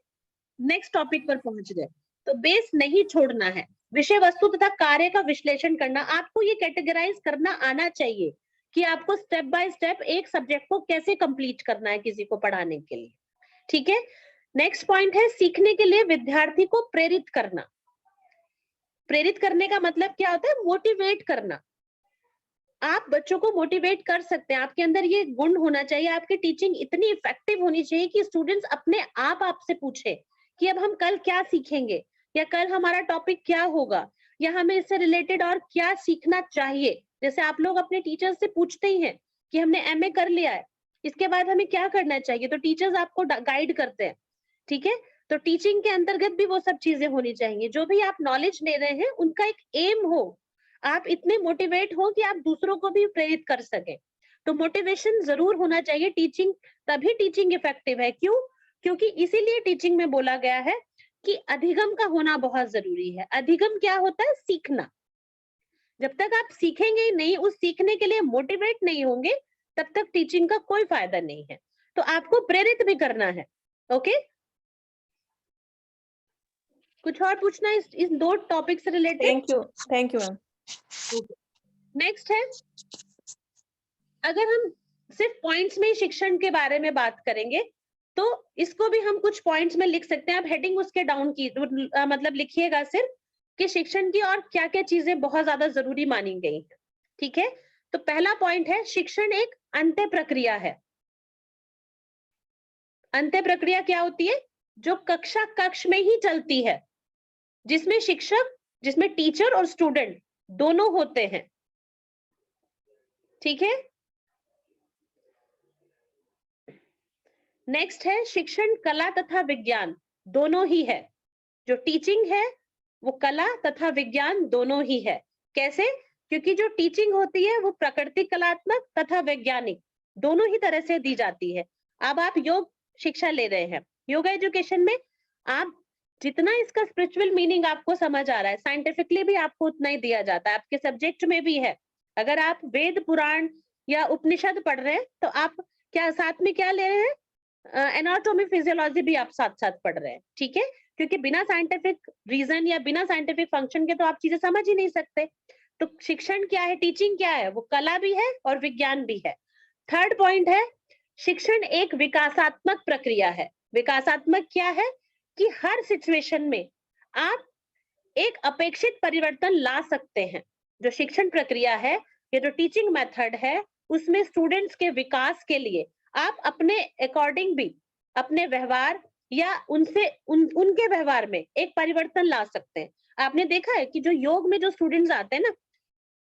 नेक्स्ट टॉपिक पर पहुंच गए। तो बेस नहीं छोड़ना है, विषय वस्तु तथा कार्य का विश्लेषण करना। आपको ये कैटेगराइज करना आना चाहिए कि आपको स्टेप बाय स्टेप एक सब्जेक्ट को कैसे कंप्लीट करना है किसी को पढ़ाने के लिए। ठीक है, नेक्स्ट पॉइंट है सीखने के लिए विद्यार्थी को प्रेरित करना। प्रेरित करने का मतलब क्या होता है? मोटिवेट करना। आप बच्चों को मोटिवेट कर सकते हैं, आपके अंदर ये गुण होना चाहिए, आपकी टीचिंग इतनी इफेक्टिव होनी चाहिए कि स्टूडेंट्स अपने आप आपसे पूछे कि अब हम कल क्या सीखेंगे, या कल हमारा टॉपिक क्या होगा, या हमें इससे रिलेटेड और क्या सीखना चाहिए। जैसे आप लोग अपने टीचर से पूछते ही हैं कि हमने एमए कर लिया है, इसके बाद हमें क्या करना चाहिए, तो टीचर्स आपको गाइड करते हैं। ठीक है, तो टीचिंग के अंतर्गत भी वो सब चीजें होनी चाहिए। जो भी आप नॉलेज ले रहे हैं उनका एक एम हो, आप इतने मोटिवेट हो कि आप दूसरों को भी प्रेरित कर सके। तो मोटिवेशन जरूर होना चाहिए। टीचिंग, तभी टीचिंग इफेक्टिव है। क्यों? क्योंकि इसीलिए टीचिंग में बोला गया है कि अधिगम का होना बहुत जरूरी है। अधिगम क्या होता है? सीखना। जब तक आप सीखेंगे नहीं, उस सीखने के लिए मोटिवेट नहीं होंगे, तब तक टीचिंग का कोई फायदा नहीं है। तो आपको प्रेरित भी करना है। ओके, कुछ और पूछना है इस दो टॉपिक से related? Thank you ma'am. Next है, अगर हम सिर्फ पॉइंट्स में शिक्षण के बारे में बात करेंगे तो इसको भी हम कुछ पॉइंट्स में लिख सकते हैं। आप हेडिंग उसके डाउन की मतलब लिखिएगा सिर्फ कि शिक्षण की और क्या क्या चीजें बहुत ज्यादा जरूरी मानी गई है। ठीक है, तो पहला पॉइंट है शिक्षण एक अंत्य प्रक्रिया है। अंत्य प्रक्रिया क्या होती है? जो कक्ष में ही चलती है, जिसमें शिक्षक, जिसमें टीचर और स्टूडेंट दोनों होते हैं। ठीक है, नेक्स्ट है शिक्षण कला तथा विज्ञान दोनों ही है। जो टीचिंग है वो कला तथा विज्ञान दोनों ही है। कैसे? क्योंकि जो टीचिंग होती है वो प्राकृतिक, कलात्मक तथा वैज्ञानिक दोनों ही तरह से दी जाती है। अब आप योग शिक्षा ले रहे हैं, योगा एजुकेशन में आप जितना इसका स्पिरिचुअल मीनिंग आपको समझ आ रहा है, साइंटिफिकली भी आपको उतना ही दिया जाता है, आपके सब्जेक्ट में भी है। अगर आप वेद पुराण या उपनिषद पढ़ रहे हैं तो आप क्या साथ में क्या ले रहे हैं? एनाटॉमी फिजियोलॉजी भी आप साथ साथ पढ़ रहे हैं। ठीक है, क्योंकि बिना साइंटिफिक रीजन या बिना साइंटिफिक फंक्शन के तो आप चीजें समझ ही नहीं सकते। तो शिक्षण क्या है, टीचिंग क्या है? वो कला भी है और विज्ञान भी है। थर्ड पॉइंट है शिक्षण एक विकासात्मक प्रक्रिया है। विकासात्मक क्या है? कि हर सिचुएशन में आप एक अपेक्षित परिवर्तन ला सकते हैं। जो शिक्षण प्रक्रिया है, ये जो टीचिंग मेथड है, उसमें स्टूडेंट्स के विकास के लिए आप अपने अकॉर्डिंग भी अपने व्यवहार या उनके व्यवहार में एक परिवर्तन ला सकते हैं। आपने देखा है कि जो योग में जो स्टूडेंट्स आते हैं ना,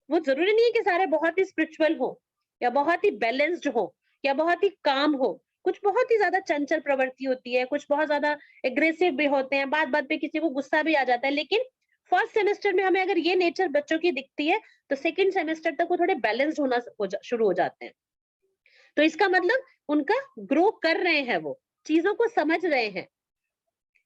वो जरूरी नहीं है कि सारे बहुत ही स्पिरिचुअल हो या बहुत ही बैलेंस्ड हो या बहुत ही काम हो। कुछ बहुत ही ज्यादा चंचल प्रवृत्ति होती है, कुछ बहुत ज्यादा एग्रेसिव भी होते हैं, बात बात पे किसी को गुस्सा भी आ जाता है। लेकिन फर्स्ट सेमेस्टर में हमें अगर ये नेचर बच्चों की दिखती है तो सेकंड सेमेस्टर तक वो थोड़े बैलेंस्ड होना शुरू हो जाते हैं। तो इसका मतलब उनका ग्रो कर रहे हैं, वो चीजों को समझ रहे हैं।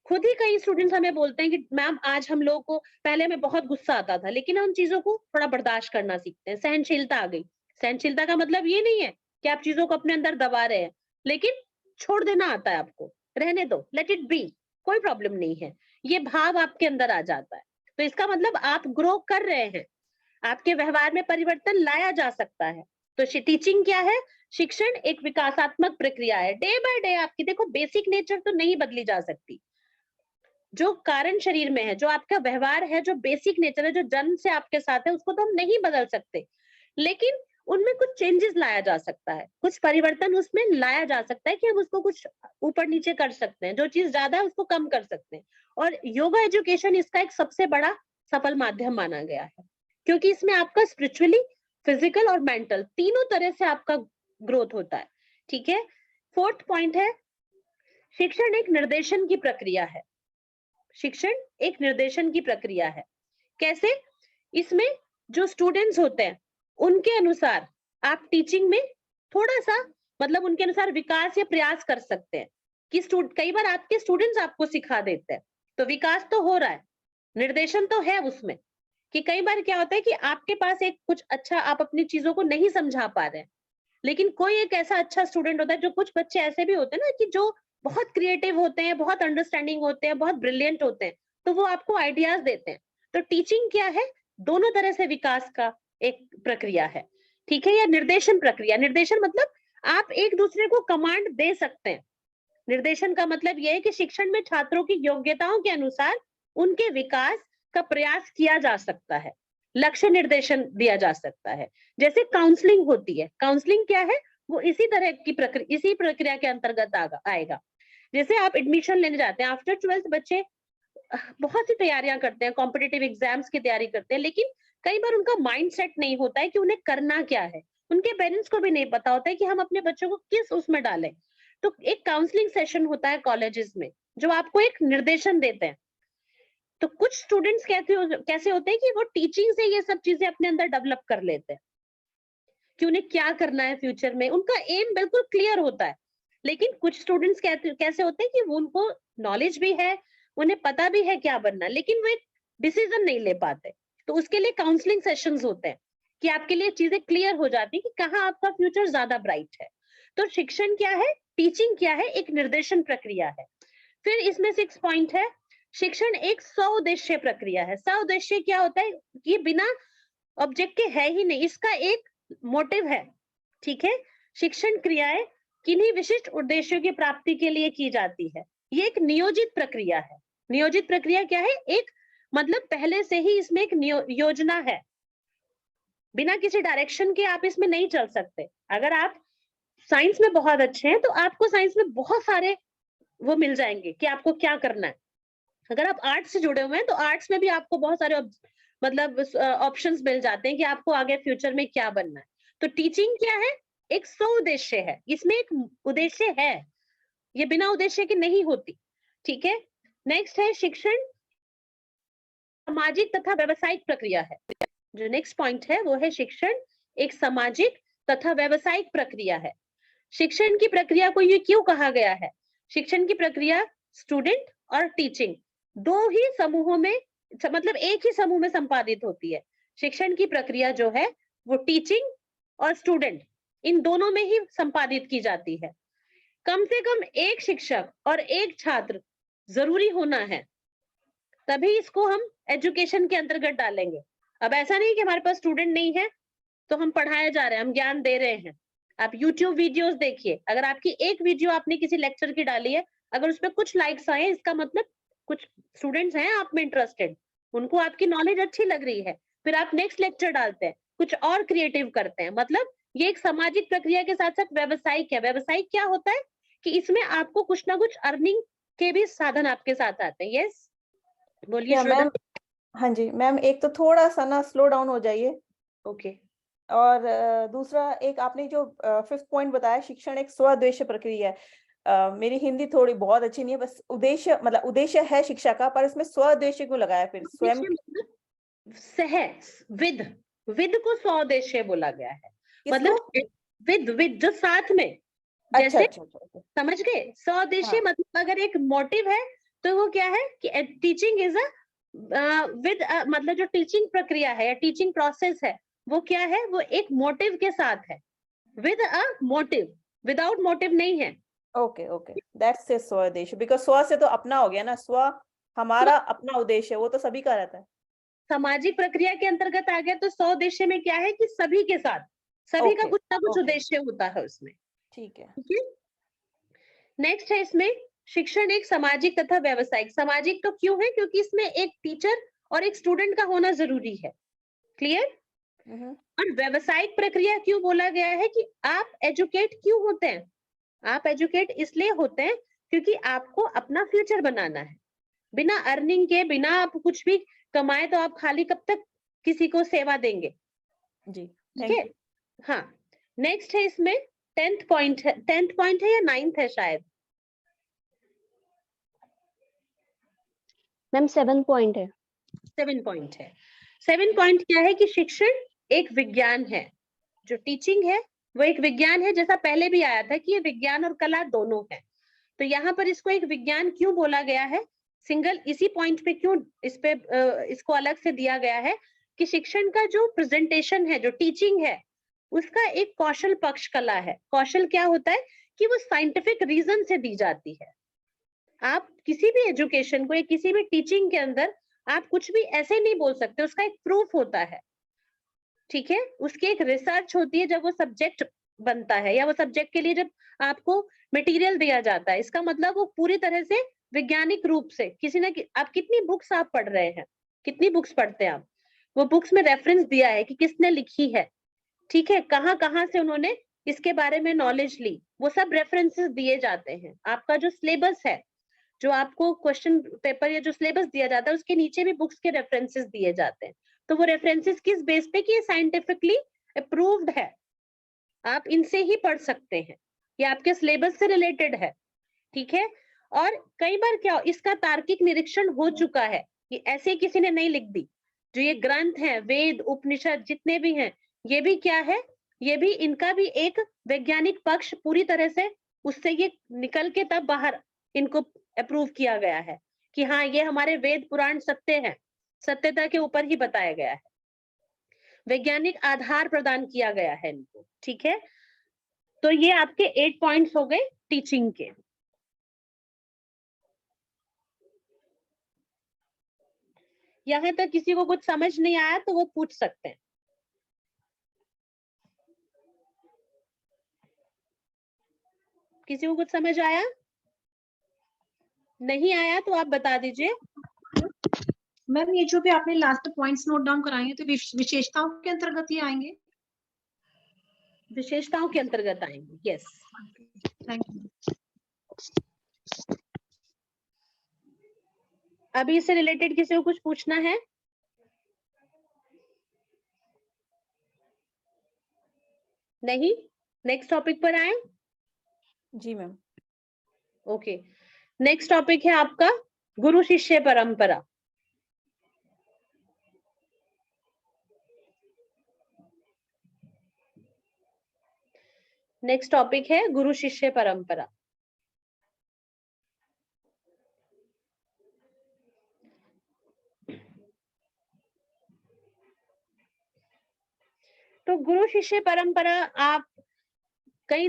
खुद ही कई स्टूडेंट्स हमें बोलते हैं कि मैम आज हम लोगों को, पहले में बहुत गुस्सा आता था लेकिन हम चीजों को थोड़ा बर्दाश्त करना सीखते हैं, सहनशीलता आ गई। सहनशीलता का मतलब ये नहीं है कि आप चीजों को अपने अंदर दबा रहे हैं, लेकिन छोड़ देना आता है आपको, रहने दो, लेट इट बी, कोई प्रॉब्लम नहीं है, ये भाव आपके अंदर आ जाता है। तो इसका मतलब आप ग्रो कर रहे हैं, आपके व्यवहार में परिवर्तन लाया जा सकता है। तो टीचिंग क्या है? शिक्षण एक विकासात्मक प्रक्रिया है। डे बाय डे आपकी, देखो बेसिक नेचर तो नहीं बदली जा सकती, जो कारण शरीर में है, जो आपका व्यवहार है, जो बेसिक नेचर है, जो जन्म से आपके साथ है, उसको तो हम नहीं बदल सकते, लेकिन उनमें कुछ चेंजेस लाया जा सकता है, कुछ परिवर्तन उसमें लाया जा सकता है कि हम उसको कुछ ऊपर नीचे कर सकते हैं, जो चीज ज्यादा है उसको कम कर सकते हैं। और योगा एजुकेशन इसका एक सबसे बड़ा सफल माध्यम माना गया है, क्योंकि इसमें आपका स्पिरिचुअली, फिजिकल और मेंटल तीनों तरह से आपका ग्रोथ होता है। ठीक है। फोर्थ पॉइंट है, शिक्षण एक निर्देशन की प्रक्रिया है। शिक्षण एक निर्देशन की प्रक्रिया है। कैसे? इसमें जो स्टूडेंट्स होते हैं उनके अनुसार आप टीचिंग में थोड़ा सा, मतलब उनके अनुसार विकास या प्रयास कर सकते हैं कि कई बार आपके स्टूडेंट्स आपको सिखा देते हैं, तो विकास तो हो रहा है, निर्देशन तो है उसमें। कि कई बार क्या होता है कि आपके पास एक कुछ अच्छा, आप अपनी चीजों को नहीं समझा पा रहे हैं, लेकिन कोई एक ऐसा अच्छा स्टूडेंट होता है, जो कुछ बच्चे ऐसे भी होते हैं ना कि जो बहुत क्रिएटिव होते हैं, बहुत अंडरस्टैंडिंग होते हैं, बहुत ब्रिलियंट होते हैं, तो वो आपको आइडियाज देते हैं। तो टीचिंग क्या है? दोनों तरह से विकास का एक प्रक्रिया है। ठीक है। या निर्देशन प्रक्रिया, निर्देशन मतलब आप एक दूसरे को कमांड दे सकते हैं। निर्देशन का मतलब यह है कि शिक्षण में छात्रों की योग्यताओं के अनुसार उनके विकास का प्रयास किया जा सकता है, लक्ष्य निर्देशन दिया जा सकता है। जैसे काउंसलिंग होती है, काउंसलिंग क्या है? वो इसी तरह की प्रक्रिया, इसी प्रक्रिया के अंतर्गत आएगा। जैसे आप एडमिशन लेने जाते हैं, आफ्टर 12th बच्चे बहुत सी तैयारियां करते हैं, कॉम्पिटिटिव एग्जाम्स की तैयारी करते हैं, लेकिन कई बार उनका माइंड सेट नहीं होता है कि उन्हें करना क्या है। उनके पेरेंट्स को भी नहीं पता होता है कि हम अपने बच्चों को किस उसमें डालें। तो एक काउंसलिंग सेशन होता है कॉलेजेस में, जो आपको एक निर्देशन देते हैं। तो कुछ स्टूडेंट्स कैसे होते हैं कि वो टीचिंग से ये सब चीजें अपने अंदर डेवलप कर लेते हैं कि उन्हें क्या करना है फ्यूचर में, उनका एम बिल्कुल क्लियर होता है। लेकिन कुछ स्टूडेंट्स कैसे होते हैं कि वो, उनको नॉलेज भी है, उन्हें पता भी है क्या बनना, लेकिन वो एक डिसीजन नहीं ले पाते। तो उसके लिए काउंसलिंग सेशंस होते हैं कि आपके लिए चीजें क्लियर हो जाती है कि कहाँ आपका फ्यूचर ज्यादा ब्राइट है। तो शिक्षण क्या है, टीचिंग क्या है? एक निर्देशन प्रक्रिया है। फिर इसमें 6 पॉइंट है, शिक्षण एक सौउद्देश्य प्रक्रिया है। सौउद्देश्य क्या होता है? ये बिना ऑब्जेक्ट के है ही नहीं, इसका एक मोटिव है। ठीक है। शिक्षण क्रियाएं किन्हीं विशिष्ट उद्देश्यों की प्राप्ति के लिए की जाती है। ये एक नियोजित प्रक्रिया है। नियोजित प्रक्रिया क्या है? एक मतलब पहले से ही इसमें एक योजना है, बिना किसी डायरेक्शन के आप इसमें नहीं चल सकते। अगर आप साइंस में बहुत अच्छे हैं तो आपको साइंस में बहुत सारे वो मिल जाएंगे कि आपको क्या करना है। अगर आप आर्ट्स से जुड़े हुए हैं तो आर्ट्स में भी आपको बहुत सारे मतलब ऑप्शंस मिल जाते हैं कि आपको आगे फ्यूचर में क्या बनना है। तो टीचिंग क्या है? एक सौउद्देश्य है, इसमें एक उद्देश्य है, ये बिना उद्देश्य के नहीं होती। ठीक है। नेक्स्ट है, शिक्षण सामाजिक तथा व्यवसायिक प्रक्रिया है। जो नेक्स्ट पॉइंट है वो है, शिक्षण एक सामाजिक तथा व्यवसायिक प्रक्रिया है। शिक्षण की प्रक्रिया को ये क्यों कहा गया है? शिक्षण की प्रक्रिया स्टूडेंट और टीचिंग दो ही समूहों में, मतलब एक ही समूह में संपादित होती है। शिक्षण की प्रक्रिया जो है वो टीचिंग और स्टूडेंट, इन दोनों में ही संपादित की जाती है। कम से कम एक शिक्षक और एक छात्र जरूरी होना है, तभी इसको हम एजुकेशन के अंतर्गत डालेंगे। अब ऐसा नहीं कि हमारे पास स्टूडेंट नहीं है तो हम पढ़ाए जा रहे हैं, हम ज्ञान दे रहे हैं। आप YouTube वीडियोस देखिए, अगर आपकी एक वीडियो आपने किसी लेक्चर की डाली है, अगर उसपे कुछ लाइक्स आए, इसका मतलब कुछ स्टूडेंट्स हैं आप में इंटरेस्टेड, उनको आपकी नॉलेज अच्छी लग रही है। फिर आप नेक्स्ट लेक्चर डालते हैं, कुछ और क्रिएटिव करते हैं। मतलब ये एक सामाजिक प्रक्रिया के साथ साथ व्यवसायिक है। व्यवसायिक क्या होता है कि इसमें आपको कुछ ना कुछ अर्निंग के भी साधन आपके साथ आते हैं। यस, बोलिए श्रद्धा। मैम, हाँ जी मैम, एक तो थोड़ा सा ना स्लो डाउन हो जाइए। ओके। और दूसरा, एक आपने जो 5th पॉइंट बताया, शिक्षण एक स्वउद्देश्य प्रक्रिया है। मेरी हिंदी थोड़ी बहुत अच्छी नहीं है, बस उद्देश्य, मतलब उद्देश्य है शिक्षा का, पर इसमें स्वउद्देश्य क्यों लगाया फिर? स्वयं सह विद, विद को स्वउद्देश्य बोला गया है। किसको? मतलब विद जो साथ में, अच्छा जैसे अच्छा अच्छा अच्छा। समझ गए? स्वउद्देश्य हाँ मतलब अगर एक मोटिव है तो वो क्या है कि टीचिंग इज अ विद, मतलब जो टीचिंग प्रक्रिया है या टीचिंग प्रोसेस है वो क्या है, वो एक मोटिव के साथ है, with a motive, without motive नहीं है। ओके ओके, दैट्स ए स्वदेश, बिकॉज स्व से तो अपना हो गया ना, स्व हमारा अपना उद्देश्य है, वो तो सभी का रहता है। सामाजिक प्रक्रिया के अंतर्गत आ गया तो स्वउद्देश्य में क्या है कि सभी के साथ, सभी का ओके कुछ ना कुछ ओके, उद्देश्य होता है उसमें। ठीक है। ठीक है, नेक्स्ट है इसमें शिक्षण एक सामाजिक तथा व्यावसायिक। सामाजिक तो क्यों है, क्योंकि इसमें एक टीचर और एक स्टूडेंट का होना जरूरी है, क्लियर। और व्यावसायिक प्रक्रिया क्यों बोला गया है कि आप एजुकेट क्यों होते हैं, आप एजुकेट इसलिए होते हैं क्योंकि आपको अपना फ्यूचर बनाना है। बिना अर्निंग के, बिना आप कुछ भी कमाए तो आप खाली कब तक किसी को सेवा देंगे। जी, ठीक है, हाँ। नेक्स्ट है इसमें 10th पॉइंट है, 10th पॉइंट है या 9th है शायद, मैम 7 पॉइंट है। 7 पॉइंट है। 7 पॉइंट क्या है कि शिक्षण एक विज्ञान है, जो टीचिंग है वो एक विज्ञान है, जैसा पहले भी आया था कि ये विज्ञान और कला दोनों है। तो यहाँ पर इसको एक विज्ञान क्यों बोला गया है, सिंगल इसी पॉइंट पे क्यों इस पे इसको अलग से दिया गया है कि शिक्षण का जो प्रेजेंटेशन है, जो टीचिंग है, उसका एक कौशल पक्ष कला है। कौशल क्या होता है कि वो साइंटिफिक रीजन से दी जाती है। आप किसी भी एजुकेशन को या किसी भी टीचिंग के अंदर आप कुछ भी ऐसे नहीं बोल सकते, उसका एक प्रूफ होता है। ठीक है, उसकी एक रिसर्च होती है जब वो सब्जेक्ट बनता है या वो सब्जेक्ट के लिए जब आपको मटेरियल दिया जाता है, इसका मतलब वो पूरी तरह से वैज्ञानिक रूप से किसी ना आप कितनी बुक्स आप पढ़ रहे हैं, कितनी बुक्स पढ़ते हैं आप, वो बुक्स में रेफरेंस दिया है कि किसने लिखी है, ठीक है, कहाँ कहाँ से उन्होंने इसके बारे में नॉलेज ली, वो सब रेफरेंसेस दिए जाते हैं। आपका जो सिलेबस है, जो आपको क्वेश्चन पेपर या जो सिलेबस दिया जाता है, उसके नीचे भी बुक्स के रेफरेंसेस दिए जाते हैं। तो वो रेफरेंसेस किस बेस पे कि ये साइंटिफिकली अप्रूव्ड है, आप इनसे ही पढ़ सकते हैं, ये आपके सिलेबस से रिलेटेड है। ठीक है, और कई बार क्या इसका तार्किक निरीक्षण हो चुका है, कि ऐसे किसी ने नहीं लिख दी। जो ये ग्रंथ हैं, वेद उपनिषद जितने भी हैं, ये भी क्या है, ये भी इनका भी एक वैज्ञानिक पक्ष पूरी तरह से उससे ये निकल के तब बाहर इनको अप्रूव किया गया है कि हाँ ये हमारे वेद पुराण सत्य है, सत्यता के ऊपर ही बताया गया है, वैज्ञानिक आधार प्रदान किया गया है इनको। ठीक है, तो ये आपके 8 पॉइंट्स हो गए टीचिंग के। यहाँ तक किसी को कुछ समझ नहीं आया तो वो पूछ सकते हैं। किसी को कुछ समझ आया, नहीं आया तो आप बता दीजिए। मैम ये जो भी आपने लास्ट पॉइंट्स नोट डाउन कराए हैं तो विशेषताओं के अंतर्गत ही आएंगे? विशेषताओं के अंतर्गत आएंगे, यस। Thank you. अभी इससे रिलेटेड किसी को कुछ पूछना है? नहीं, नेक्स्ट टॉपिक पर आए। जी मैम। ओके, नेक्स्ट टॉपिक है आपका गुरु शिष्य परंपरा। नेक्स्ट टॉपिक है गुरु शिष्य परंपरा। तो गुरु शिष्य परंपरा आप कई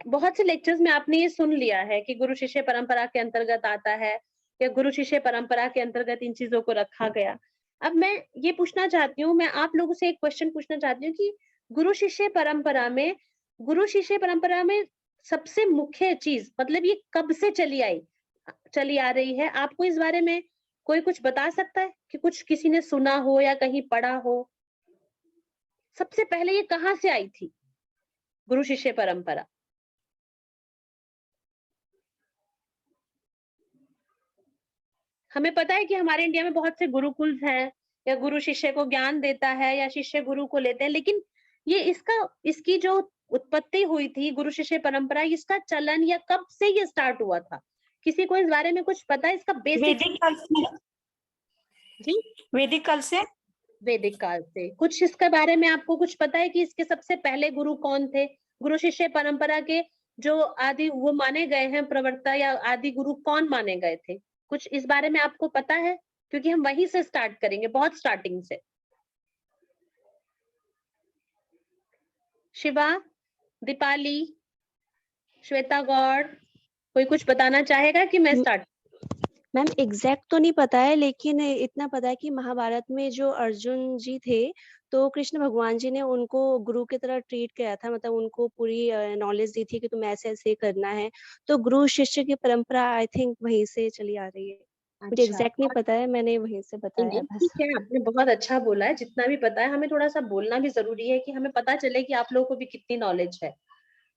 बहुत से लेक्चर्स में आपने ये सुन लिया है कि गुरु शिष्य परंपरा के अंतर्गत आता है या गुरु शिष्य परंपरा के अंतर्गत इन चीजों को रखा गया। अब मैं ये पूछना चाहती हूँ, मैं आप लोगों से एक क्वेश्चन पूछना चाहती हूँ कि गुरु शिष्य परंपरा में सबसे मुख्य चीज, मतलब ये कब से चली आ रही है, आपको इस बारे में कोई कुछ बता सकता है कि कुछ किसी ने सुना हो या कहीं पढ़ा हो? सबसे पहले ये कहाँ से आई थी गुरु शिष्य परंपरा? हमें पता है कि हमारे इंडिया में बहुत से गुरुकुल हैं या गुरु शिष्य को ज्ञान देता है या शिष्य गुरु को लेते हैं, लेकिन ये इसकी जो उत्पत्ति हुई थी गुरु शिष्य परंपरा, इसका चलन या कब से ये स्टार्ट हुआ था, किसी को इस बारे में कुछ पता है? इसका बेसिक वैदिक काल से। जी, वैदिक काल से। वैदिक काल से। कुछ इसके बारे में आपको कुछ पता है कि इसके सबसे पहले गुरु कौन थे? गुरु शिष्य परंपरा के जो आदि वो माने गए हैं प्रवक्ता या आदि गुरु कौन माने गए थे? कुछ इस बारे में आपको पता है? क्योंकि हम वहीं से स्टार्ट करेंगे, बहुत स्टार्टिंग से। शिवा, दीपाली, श्वेता गौड़, कोई कुछ बताना चाहेगा कि मैं स्टार्ट? मैम एग्जैक्ट तो नहीं पता है, लेकिन इतना पता है कि महाभारत में जो अर्जुन जी थे, तो कृष्ण भगवान जी ने उनको गुरु की तरह ट्रीट किया था, मतलब उनको पूरी नॉलेज दी थी कि तुम ऐसे ऐसे करना है। तो गुरु शिष्य की परंपरा आई थिंक वहीं से चली आ रही है। मुझे अच्छा, एग्जैक्ट नहीं पता है, मैंने वहीं से बताया नहीं, है बस। ठीक है, आपने बहुत अच्छा बोला है। जितना भी पता है, हमें थोड़ा सा बोलना भी जरूरी है कि हमें पता चले कि आप लोगों को भी कितनी नॉलेज है।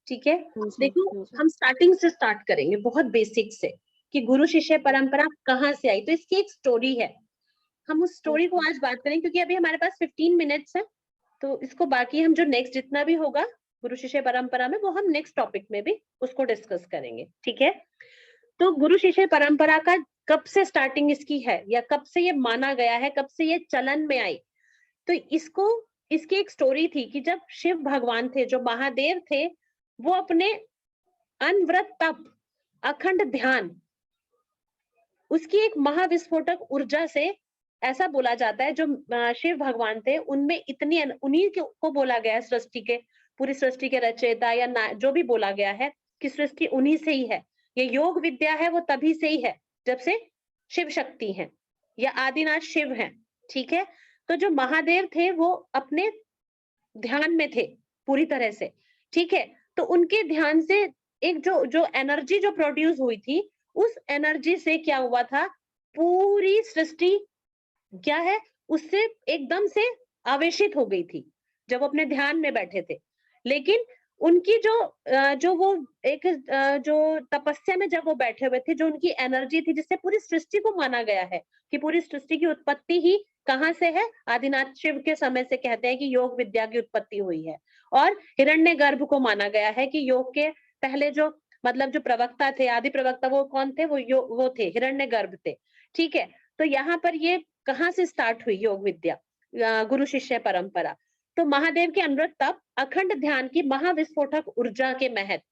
ठीक है, हाँ जी, देखो हाँ जी। हम स्टार्टिंग से स्टार्ट करेंगे, बहुत बेसिक से, कि गुरु शिष्य परंपरा कहाँ से आई। तो इसकी एक स्टोरी है, हम उस स्टोरी को आज बात करेंगे, क्योंकि अभी हमारे पास 15 मिनट्स है। तो इसको बाकी हम जो नेक्स्ट जितना भी होगा गुरु शिष्य परंपरा में, वो हम नेक्स्ट टॉपिक में भी उसको डिस्कस करेंगे। ठीक है, तो गुरु शिष्य परंपरा का कब से स्टार्टिंग इसकी है, या कब से ये माना गया है, कब से ये चलन में आई। तो इसको, इसकी एक स्टोरी थी कि जब शिव भगवान थे, जो महादेव थे, वो अपने अनवरत तप, अखंड ध्यान, उसकी एक महाविस्फोटक ऊर्जा से, ऐसा बोला जाता है जो शिव भगवान थे उनमें इतनी, उन्हीं को बोला गया है सृष्टि के, पूरी सृष्टि के रचयिता या जो भी बोला गया है कि सृष्टि उन्हीं से ही है। ये योग विद्या है वो तभी से ही है जब से शिव शक्ति है या आदिनाथ शिव है। ठीक है, तो जो महादेव थे वो अपने ध्यान में थे पूरी तरह से। ठीक है, तो उनके ध्यान से एक जो एनर्जी जो प्रोड्यूस हुई थी, उस एनर्जी से क्या हुआ था, पूरी सृष्टि क्या है, उससे एकदम से आवेशित हो गई थी जब वो अपने ध्यान में बैठे थे। लेकिन उनकी जो वो एक जो तपस्या में जब वो बैठे हुए थे, जो उनकी एनर्जी थी जिससे पूरी सृष्टि को माना गया है कि पूरी सृष्टि की उत्पत्ति ही कहाँ से है, आदिनाथ शिव के समय से कहते हैं कि योग विद्या की उत्पत्ति हुई है। और हिरण्यगर्भ को माना गया है कि योग के पहले जो, मतलब जो प्रवक्ता थे, आदि प्रवक्ता, वो कौन थे, वो थे हिरण्यगर्भ थे। ठीक है, तो यहाँ पर ये कहाँ से स्टार्ट हुई योग विद्या, गुरु शिष्य परंपरा। तो महादेव के अनवरत तप, अखंड ध्यान की महाविस्फोटक ऊर्जा के महत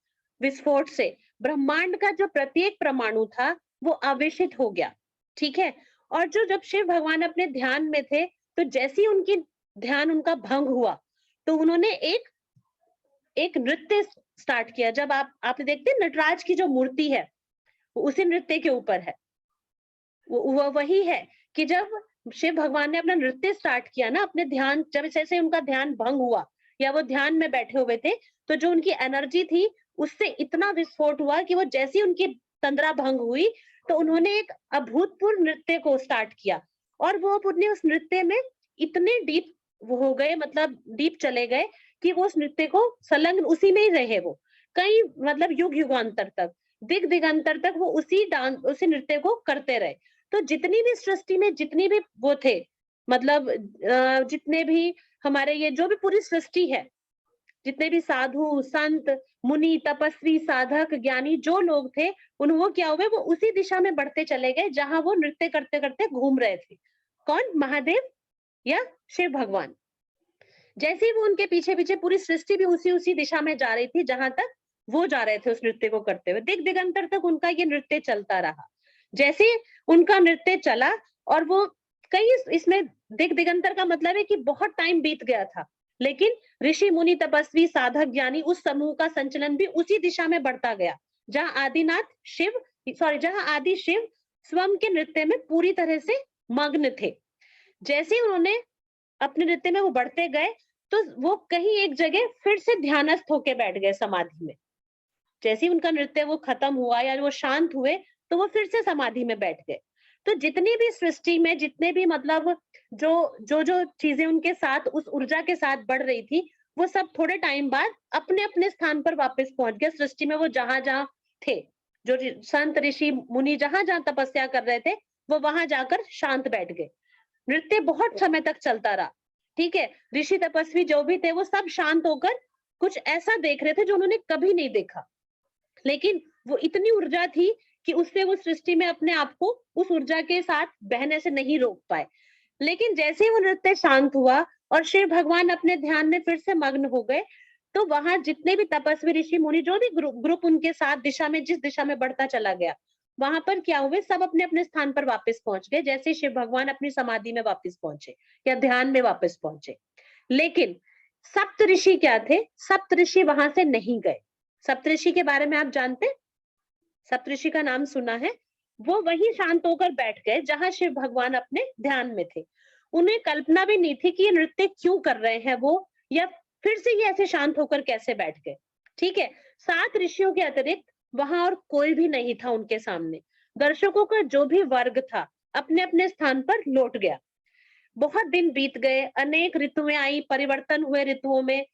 विस्फोट से ब्रह्मांड का जो प्रत्येक परमाणु था वो आवेशित हो गया। ठीक है, और जब शिव भगवान अपने ध्यान में थे, तो जैसे ही उनकी ध्यान उनका भंग हुआ, तो उन्होंने एक नृत्य स्टार्ट किया। जब आप देखते हैं नटराज की जो मूर्ति है, वो उसी नृत्य के ऊपर है। वो वही है कि जब शिव भगवान ने अपना नृत्य स्टार्ट किया ना, अपने ध्यान, जब जैसे उनका ध्यान भंग हुआ या वो ध्यान में बैठे हुए थे, तो जो उनकी एनर्जी थी उससे इतना विस्फोट हुआ कि वो जैसी उनकी तंद्रा भंग हुई, तो उन्होंने एक अभूतपूर्व नृत्य को स्टार्ट किया। और वो अपने उस नृत्य में इतने डीप हो गए, मतलब डीप चले गए कि वो उस नृत्य को संलग्न उसी में ही रहे, वो कई मतलब युग युगांतर तक, दिग दिगंतर तक वो उसी नृत्य को करते रहे। तो जितनी भी सृष्टि में जितनी भी वो थे, मतलब जितने भी हमारे ये जो भी पूरी सृष्टि है, जितने भी साधु संत मुनि तपस्वी साधक ज्ञानी जो लोग थे, वो क्या हुए, वो उसी दिशा में बढ़ते चले गए जहां वो नृत्य करते करते घूम रहे थे। कौन, महादेव या शिव भगवान। जैसे ही वो उनके पीछे पीछे, पूरी सृष्टि भी उसी दिशा में जा रही थी जहां तक वो जा रहे थे उस नृत्य को करते हुए। दिग दिगंतर तक उनका ये नृत्य चलता रहा। जैसे उनका नृत्य चला, और वो कई, इसमें दिग दिगंतर का मतलब है कि बहुत टाइम बीत गया था, लेकिन ऋषि मुनि तपस्वी साधक ज्ञानी उस समूह का संचलन भी उसी दिशा में बढ़ता गया जहां जहां आदि शिव स्वयं के नृत्य में पूरी तरह से मग्न थे। जैसे उन्होंने अपने नृत्य में वो बढ़ते गए, तो वो कहीं एक जगह फिर से ध्यानस्थ होके बैठ गए समाधि में। जैसे ही उनका नृत्य वो खत्म हुआ या वो शांत हुए, तो वो फिर से समाधि में बैठ गए। तो जितनी भी सृष्टि में जितने भी, मतलब जो चीजें उनके साथ उस ऊर्जा के साथ बढ़ रही थी, वो सब थोड़े टाइम बाद अपने अपने स्थान पर वापस पहुंच गए। सृष्टि में वो जहां जहां थे, जो संत ऋषि मुनि जहां जहां तपस्या कर रहे थे, वो वहां जाकर शांत बैठ गए। नृत्य बहुत समय तक चलता रहा। ठीक है, ऋषि तपस्वी जो भी थे वो सब शांत होकर कुछ ऐसा देख रहे थे जो उन्होंने कभी नहीं देखा। लेकिन वो इतनी ऊर्जा थी कि उससे वो सृष्टि में अपने आप को उस ऊर्जा के साथ बहने से नहीं रोक पाए। लेकिन जैसे ही वो नृत्य शांत हुआ और शिव भगवान अपने ध्यान में फिर से मग्न हो गए, तो वहां जितने भी तपस्वी ऋषि मुनि, जो भी ग्रुप उनके साथ दिशा में, जिस दिशा में बढ़ता चला गया, वहां पर क्या हुए, सब अपने अपने स्थान पर वापस पहुंच गए, जैसे शिव भगवान अपनी समाधि में वापस पहुंचे या ध्यान में वापस पहुंचे। लेकिन सप्तऋषि क्या थे, सप्तऋषि वहां से नहीं गए। सप्तऋषि के बारे में आप जानते, सप्तऋषि का नाम सुना है? वो वहीं शांत होकर बैठ गए जहां शिव भगवान अपने ध्यान में थे। उन्हें कल्पना भी नहीं थी कि ये नृत्य क्यों कर रहे हैं वो, या फिर से ये ऐसे शांत होकर कैसे बैठ गए। ठीक है, 7 ऋषियों के अतिरिक्त वहां और कोई भी नहीं था उनके सामने। दर्शकों का जो भी वर्ग था अपने अपने स्थान पर लौट गया। बहुत दिन बीत गए, अनेक ऋतुएं आई, परिवर्तन हुए ऋतुओं में,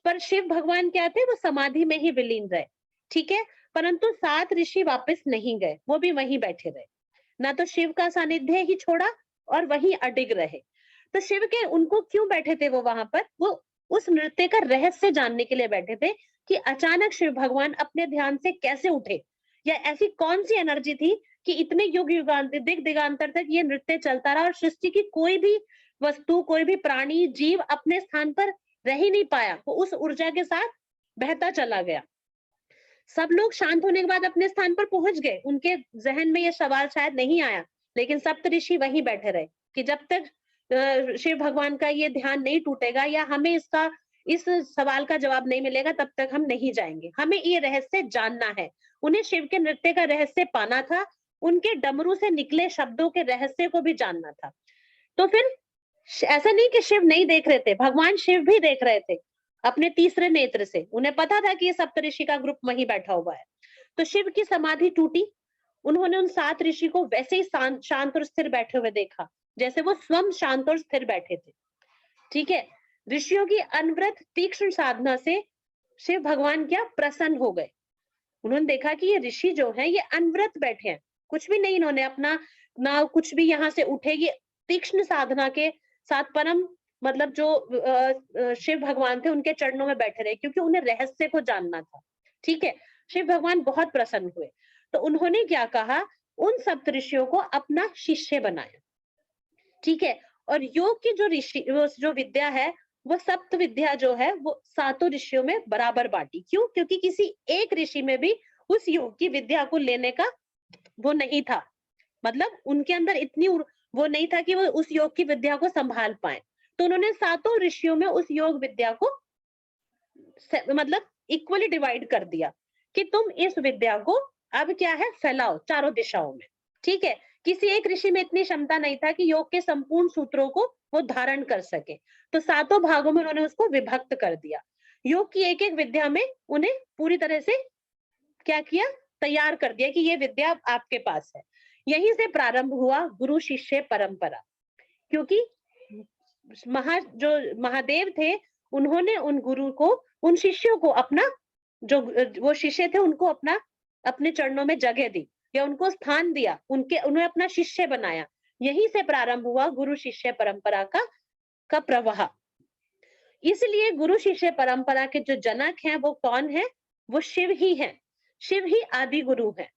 पर शिव भगवान क्या थे, वो समाधि में ही विलीन रहे। ठीक है, परंतु 7 ऋषि वापस नहीं गए, वो भी वहीं बैठे रहे, ना तो शिव का सानिध्य ही छोड़ा और वहीं अडिग रहे। तो शिव के, उनको क्यों बैठे थे वो वहां पर, वो उस नृत्य का रहस्य जानने के लिए बैठे थे कि अचानक शिव भगवान अपने ध्यान से कैसे उठे, या ऐसी कौन सी एनर्जी थी कि इतने युग युगांतर, दिग दिगांतर तक ये नृत्य चलता रहा और सृष्टि की कोई भी वस्तु, कोई भी प्राणी, जीव अपने स्थान पर रह ही नहीं पाया, वो उस ऊर्जा के साथ बहता चला गया। सब लोग शांत होने के बाद अपने स्थान पर पहुंच गए, उनके जहन में ये सवाल शायद नहीं आया, लेकिन सप्तऋषि वहीं बैठे रहे कि जब तक शिव भगवान का ये ध्यान नहीं टूटेगा या हमें इसका, इस सवाल का जवाब नहीं मिलेगा, तब तक हम नहीं जाएंगे। हमें ये रहस्य जानना है, उन्हें शिव के नृत्य का रहस्य पाना था, उनके डमरू से निकले शब्दों के रहस्य को भी जानना था। तो फिर ऐसा नहीं कि शिव नहीं देख रहे थे, भगवान शिव भी देख रहे थे अपने तीसरे नेत्र से। उन्हें पता था कि ये सप्तऋषि का ग्रुप वहीं बैठा हुआ है। तो शिव की समाधि टूटी, उन्होंने उन 7 ऋषि को वैसे ही शांत और स्थिर बैठे हुए देखा जैसे वो स्वयं शांत और स्थिर बैठे थे। ठीक है, ऋषियों की अनवरत तीक्ष्ण साधना से शिव भगवान क्या प्रसन्न हो गए। उन्होंने देखा कि ये ऋषि जो हैं ये अनवरत बैठे हैं, कुछ भी नहीं इन्होंने अपना, ना कुछ भी यहाँ से उठे, ये तीक्ष्ण साधना के साथ परम, मतलब जो शिव भगवान थे उनके चरणों में बैठे रहे, क्योंकि उन्हें रहस्य को जानना था। ठीक है, शिव भगवान बहुत प्रसन्न हुए, तो उन्होंने क्या कहा, उन सप्तऋषियों को अपना शिष्य बनाया। ठीक है, और योग की जो ऋषि, जो विद्या है, वो सप्त विद्या जो है वो 7 ऋषियों में बराबर बांटी। क्यों? क्योंकि किसी एक ऋषि में भी उस योग की विद्या को लेने का वो नहीं था, मतलब उनके अंदर इतनी वो नहीं था कि वो उस योग की विद्या को संभाल पाए। तो उन्होंने 7 ऋषियों में उस योग विद्या को मतलब इक्वली डिवाइड कर दिया कि तुम इस विद्या को अब क्या है, फैलाओ चारों दिशाओं में। ठीक है, किसी एक ऋषि में इतनी क्षमता नहीं था कि योग के संपूर्ण सूत्रों को वो धारण कर सके, तो 7 भागों में उन्होंने उसको विभक्त कर दिया। योग की एक एक विद्या में उन्हें पूरी तरह से क्या किया, तैयार कर दिया कि ये विद्या आपके पास है। यहीं से प्रारंभ हुआ गुरु शिष्य परंपरा, क्योंकि जो महादेव थे उन्होंने उन गुरु को, उन शिष्यों को अपना, जो वो शिष्य थे उनको अपना, अपने चरणों में जगह दी या उनको स्थान दिया, उन्हें अपना शिष्य बनाया। यहीं से प्रारंभ हुआ गुरु शिष्य परंपरा का प्रवाह। इसलिए गुरु शिष्य परंपरा के जो जनक हैं वो कौन है, वो शिव ही हैं, शिव ही आदि गुरु हैं।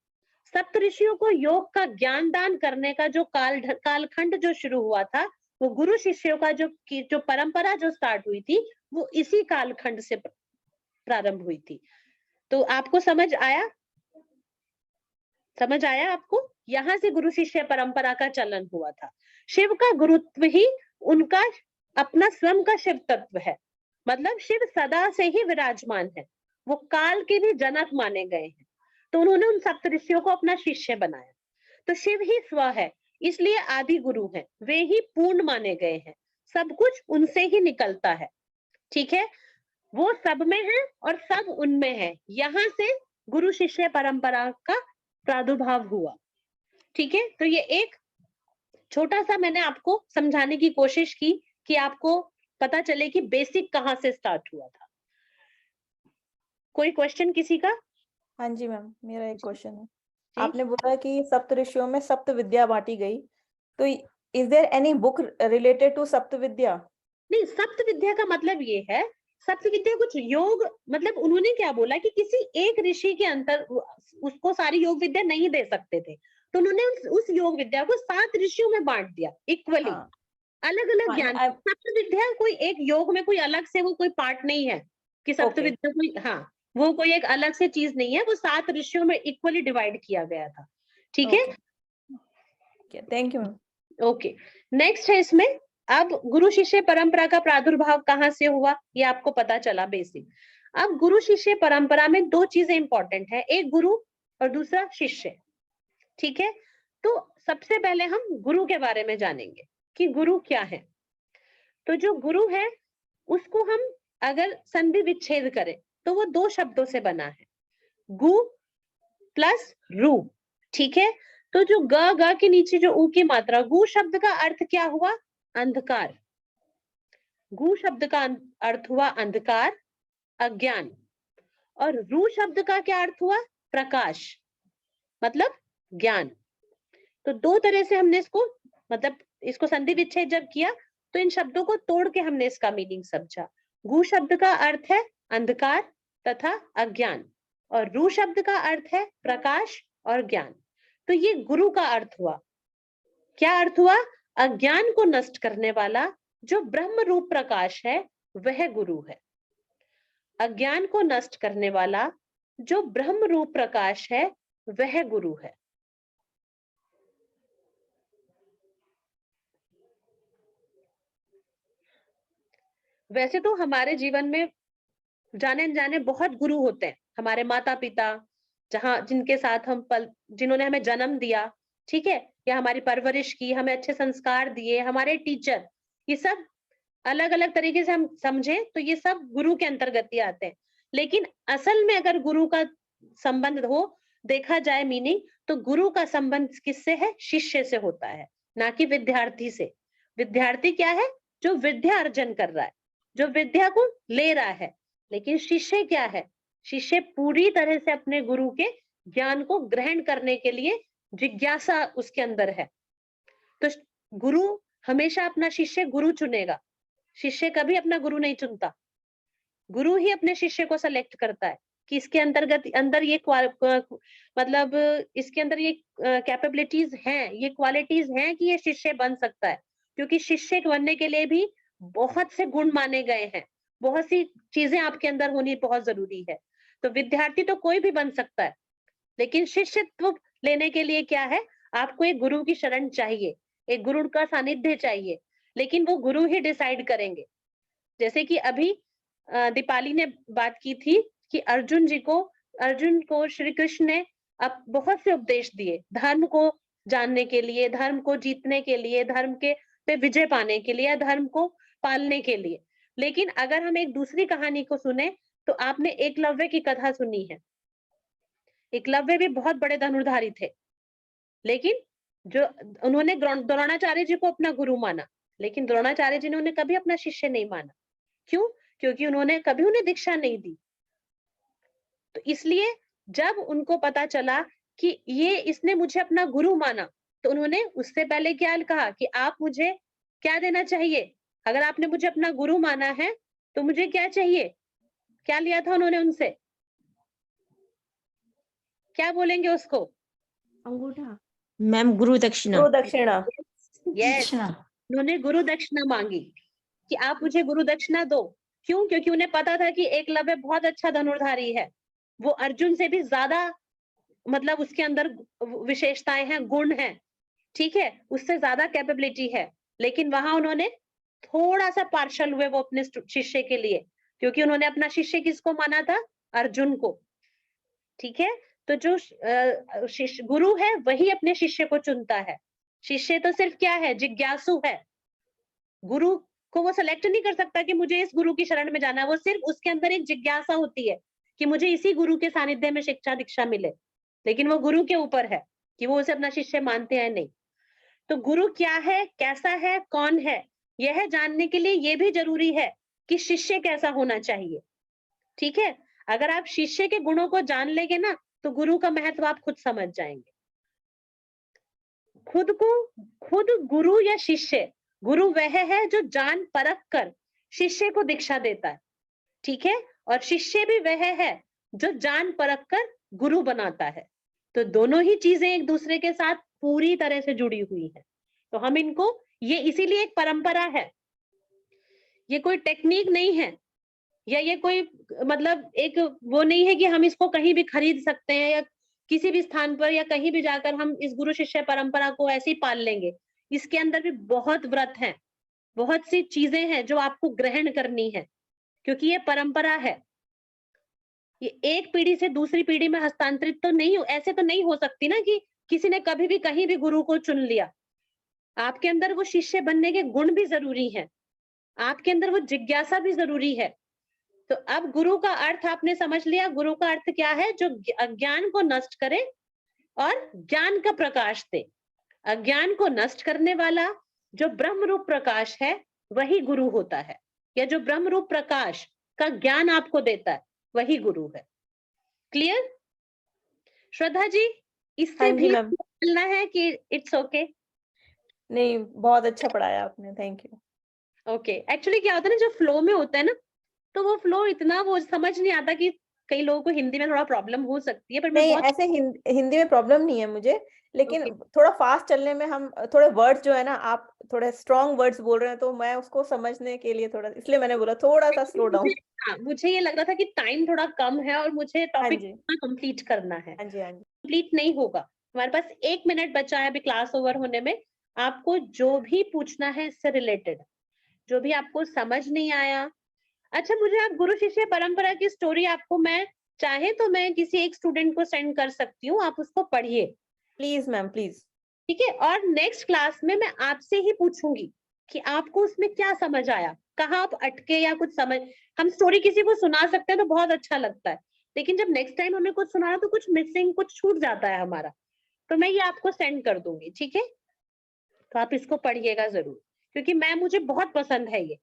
सप्तऋषियों को योग का ज्ञान दान करने का जो कालखंड जो शुरू हुआ था, वो गुरु शिष्यों का जो परंपरा जो स्टार्ट हुई थी, वो इसी कालखंड से प्रारंभ हुई थी। तो आपको समझ आया? समझ आया आपको? यहाँ से गुरु शिष्य परंपरा का चलन हुआ था। शिव का गुरुत्व ही उनका अपना स्वयं का शिव तत्व है, मतलब शिव सदा से ही विराजमान है, वो काल के भी जनक माने गए हैं। तो उन्होंने उन सप्तऋषियों को अपना शिष्य बनाया। तो शिव ही स्व है, इसलिए आदि गुरु हैं, वे ही पूर्ण माने गए हैं, सब कुछ उनसे ही निकलता है। ठीक है, वो सब में है और सब उनमें है। यहाँ से गुरु शिष्य परंपरा का प्रादुर्भाव हुआ। ठीक है, तो ये एक छोटा सा मैंने आपको समझाने की कोशिश की कि आपको पता चले कि बेसिक कहाँ से स्टार्ट हुआ था। कोई क्वेश्चन किसी का? हाँ जी मैम, मेरा एक क्वेश्चन है। आपने बोला कि सप्त ऋषियों में सप्त विद्या बांटी गई, तो is there any book related to sapta vidya? नहीं, सप्त विद्या का मतलब ये है, सप्त विद्या कुछ योग, मतलब उन्होंने क्या बोला कि किसी एक ऋषि के अंतर उसको सारी योग विद्या नहीं दे सकते थे, तो उन्होंने उस योग विद्या को 7 ऋषियों में बांट दिया इक्वली। हाँ। अलग अलग ज्ञान। सप्त विद्या कोई एक योग में कोई अलग से वो कोई पार्ट नहीं है कि सप्त विद्या कोई, हाँ, वो कोई एक अलग से चीज नहीं है, वो 7 ऋषियों में इक्वली डिवाइड किया गया था। ठीक है, thank you ma'am. Okay. Next है इसमें, अब गुरु शिष्य परंपरा का प्रादुर्भाव कहाँ से हुआ, ये आपको पता चला बेसिक। अब गुरु शिष्य परंपरा में दो चीजें इंपॉर्टेंट है, एक गुरु और दूसरा शिष्य, ठीक है। तो सबसे पहले हम गुरु के बारे में जानेंगे कि गुरु क्या है। तो जो गुरु है उसको हम अगर संधि विच्छेद करें तो वो दो शब्दों से बना है, गु प्लस रू, ठीक है। तो जो ग के नीचे जो ऊ की मात्रा, गु शब्द का अर्थ क्या हुआ, अंधकार। गु शब्द का अर्थ हुआ अंधकार, अज्ञान। और रू शब्द का क्या अर्थ हुआ, प्रकाश, मतलब ज्ञान। तो दो तरह से हमने इसको, मतलब इसको संधि विच्छेद जब किया तो इन शब्दों को तोड़ के हमने इसका मीनिंग समझा। गु शब्द का अर्थ है अंधकार तथा अज्ञान और रू शब्द का अर्थ है प्रकाश और ज्ञान। तो ये गुरु का अर्थ हुआ। क्या अर्थ हुआ, अज्ञान को नष्ट करने वाला जो ब्रह्म रूप प्रकाश है वह गुरु है। अज्ञान को नष्ट करने वाला जो ब्रह्म रूप प्रकाश है वह गुरु है। वैसे तो हमारे जीवन में जाने अनजाने बहुत गुरु होते हैं, हमारे माता पिता, जहां जिनके साथ हम जिन्होंने हमें जन्म दिया, ठीक है, या हमारी परवरिश की, हमें अच्छे संस्कार दिए, हमारे टीचर, ये सब अलग अलग तरीके से हम समझे तो ये सब गुरु के अंतर्गत ही आते हैं। लेकिन असल में अगर गुरु का संबंध हो, देखा जाए मीनिंग, तो गुरु का संबंध किससे है, शिष्य से होता है, ना कि विद्यार्थी से। विद्यार्थी क्या है, जो विद्या अर्जन कर रहा है, जो विद्या को ले रहा है। लेकिन शिष्य क्या है, शिष्य पूरी तरह से अपने गुरु के ज्ञान को ग्रहण करने के लिए जिज्ञासा उसके अंदर है। तो गुरु हमेशा अपना शिष्य गुरु चुनेगा, शिष्य कभी अपना गुरु नहीं चुनता। गुरु ही अपने शिष्य को सेलेक्ट करता है कि इसके अंदर ये मतलब इसके अंदर ये कैपेबिलिटीज हैं, ये क्वालिटीज हैं कि ये शिष्य बन सकता है। क्योंकि शिष्य बनने के लिए भी बहुत से गुण माने गए हैं, बहुत सी चीजें आपके अंदर होनी बहुत जरूरी है। तो विद्यार्थी तो कोई भी बन सकता है, लेकिन शिष्यत्व लेने के लिए क्या है, आपको एक गुरु की शरण चाहिए, एक गुरु का सानिध्य चाहिए। लेकिन वो गुरु ही डिसाइड करेंगे। जैसे कि अभी दीपाली ने बात की थी कि अर्जुन को श्री कृष्ण ने अब बहुत से उपदेश दिए, धर्म को जानने के लिए, धर्म को जीतने के लिए, धर्म के पे विजय पाने के लिए, धर्म को पालने के लिए। लेकिन अगर हम एक दूसरी कहानी को सुने तो आपने एकलव्य की कथा सुनी है। एकलव्य भी बहुत बड़े धनुर्धारी थे, लेकिन जो उन्होंने द्रोणाचार्य जी को अपना गुरु माना, लेकिन द्रोणाचार्य जी ने उन्हें कभी अपना शिष्य नहीं माना। क्यों? क्योंकि उन्होंने कभी उन्हें दीक्षा नहीं दी। तो इसलिए जब उनको पता चला कि ये इसने मुझे अपना गुरु माना, तो उन्होंने उससे पहले क्या कहा कि आप मुझे क्या देना चाहिए, अगर आपने मुझे अपना गुरु माना है तो मुझे क्या चाहिए। क्या लिया था उन्होंने उनसे, क्या बोलेंगे उसको, अंगूठा। मैम गुरु दक्षिणा। गुरु दक्षिणा। यस, उन्होंने गुरु दक्षिणा मांगी कि आप मुझे गुरु दक्षिणा दो। क्यों? क्योंकि उन्हें पता था कि एकलव्य बहुत अच्छा धनुर्धारी है, वो अर्जुन से भी ज्यादा, मतलब उसके अंदर विशेषताएं हैं, गुण हैं, ठीक है, उससे ज्यादा कैपेबिलिटी है। लेकिन वहां उन्होंने थोड़ा सा पार्शल हुए वो अपने शिष्य के लिए, क्योंकि उन्होंने अपना शिष्य किसको माना था, अर्जुन को, ठीक है। तो जो गुरु है वही अपने शिष्य को चुनता है। शिष्य तो सिर्फ क्या है, जिज्ञासु है। गुरु को वो सेलेक्ट नहीं कर सकता कि मुझे इस गुरु की शरण में जाना है, वो सिर्फ उसके अंदर एक जिज्ञासा होती है कि मुझे इसी गुरु के सानिध्य में शिक्षा दीक्षा मिले। लेकिन वो गुरु के ऊपर है कि वो उसे अपना शिष्य मानते हैं नहीं। तो गुरु क्या है, कैसा है, कौन है, यह जानने के लिए ये भी जरूरी है कि शिष्य कैसा होना चाहिए, ठीक है। अगर आप शिष्य के गुणों को जान लेंगे ना तो गुरु का महत्व आप खुद समझ जाएंगे। खुद गुरु या शिष्य, गुरु वह है जो जान परख कर शिष्य को दीक्षा देता है, ठीक है, और शिष्य भी वह है जो जान परख कर गुरु बनाता है। तो दोनों ही चीजें एक दूसरे के साथ पूरी तरह से जुड़ी हुई है। तो हम इनको, ये इसीलिए एक परंपरा है, ये कोई टेक्निक नहीं है, या ये कोई मतलब एक वो नहीं है कि हम इसको कहीं भी खरीद सकते हैं या किसी भी स्थान पर या कहीं भी जाकर हम इस गुरु शिष्य परंपरा को ऐसे ही पाल लेंगे। इसके अंदर भी बहुत व्रत हैं, बहुत सी चीजें हैं जो आपको ग्रहण करनी है, क्योंकि ये परंपरा है। ये एक पीढ़ी से दूसरी पीढ़ी में हस्तांतरित तो नहीं, ऐसे तो नहीं हो सकती ना कि किसी ने कभी भी कहीं भी गुरु को चुन लिया। आपके अंदर वो शिष्य बनने के गुण भी जरूरी हैं, आपके अंदर वो जिज्ञासा भी जरूरी है। तो अब गुरु का अर्थ आपने समझ लिया। गुरु का अर्थ क्या है? जो अज्ञान को नष्ट करे और ज्ञान का प्रकाश दे। अज्ञान को नष्ट करने वाला जो ब्रह्म रूप प्रकाश है वही गुरु होता है, या जो ब्रह्म रूप प्रकाश का ज्ञान आपको देता है वही गुरु है। क्लियर? श्रद्धा जी, इससे हाँ जी भी मैम। मिलना है कि इट्स ओके? नहीं, बहुत अच्छा पढ़ाया आपने, थैंक यू। ओके, एक्चुअली क्या होता है ना, जो फ्लो में होता है ना, तो वो फ्लो इतना वो समझ नहीं आता कि कई लोगों को हिंदी में थोड़ा प्रॉब्लम हो सकती है, पर मैं नहीं, बहुत ऐसे हिंदी में प्रॉब्लम नहीं है मुझे, लेकिन ओके। थोड़ा फास्ट चलने में हम थोड़े वर्ड्स जो है ना, आप थोड़े स्ट्रॉन्ग वर्ड्स बोल रहे हैं, तो मैं उसको समझने के लिए थोड़ा, इसलिए मैंने बोला थोड़ा सा स्लो डाउन। हाँ, मुझे ये लग रहा था कि टाइम थोड़ा कम है और मुझे हाँ टॉपिक जी, कंप्लीट करना है। हाँ जी, हाँ जी। कंप्लीट नहीं होगा, हमारे पास 1 मिनट बचा है अभी क्लास ओवर होने में। आपको जो भी पूछना है इससे रिलेटेड, जो भी आपको समझ नहीं आया। अच्छा, मुझे आप गुरु शिष्य परंपरा की स्टोरी आपको मैं चाहे तो मैं किसी एक स्टूडेंट को सेंड कर सकती हूँ, आप उसको पढ़िए, प्लीज मैम, प्लीज। ठीक है? और नेक्स्ट क्लास में मैं आपसे ही पूछूंगी कि आपको उसमें क्या समझ आया, कहाँ आप अटके या कुछ समझ। हम स्टोरी किसी को सुना सकते हैं तो बहुत अच्छा लगता है, लेकिन जब नेक्स्ट टाइम हमें कुछ सुनाना तो कुछ मिसिंग, कुछ छूट जाता है हमारा। तो मैं ये आपको सेंड कर दूंगी, ठीक है? तो आप इसको पढ़िएगा जरूर, क्योंकि मुझे बहुत पसंद है ये।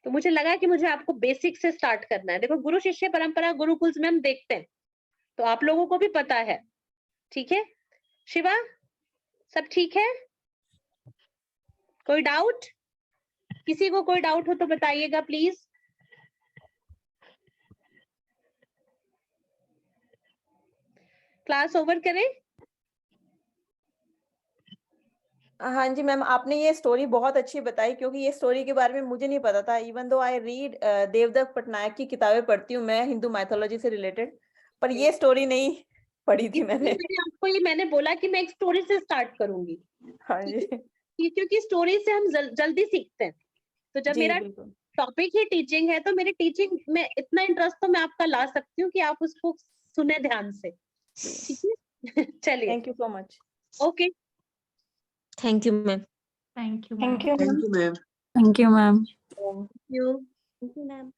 तो मुझे लगा कि मुझे आपको बेसिक से स्टार्ट करना है। देखो, गुरु शिष्य परंपरा गुरुकुल्स में हम देखते हैं, तो आप लोगों को भी पता है, ठीक है? शिवा, सब ठीक है? कोई डाउट? किसी को कोई डाउट हो तो बताइएगा प्लीज। क्लास ओवर करें? हाँ जी मैम, आपने ये स्टोरी बहुत अच्छी बताई, क्योंकि ये स्टोरी के बारे में मुझे नहीं पता था। Even though I read Devdutt Patnaik की किताबें पढ़ती हूँ मैं हिंदू माइथोलॉजी से रिलेटेड, पर ये स्टोरी नहीं पढ़ी थी मैंने। आपको ये मैंने बोला कि मैं एक स्टोरी से स्टार्ट करूंगी, हाँ जी, क्योंकि स्टोरी से हम जल्दी सीखते हैं। तो जब जी मेरा बिल्कुल। टॉपिक ही टीचिंग है, तो मेरी टीचिंग में इतना इंटरेस्ट तो मैं आपका ला सकती हूँ कि आप उसको सुने ध्यान से, ठीक है? चलिए, thank you so much. Okay, Thank you, ma'am. Thank you, thank ma'am. You Thank you, ma'am. Thank you, ma'am. Ma'am. You ma'am.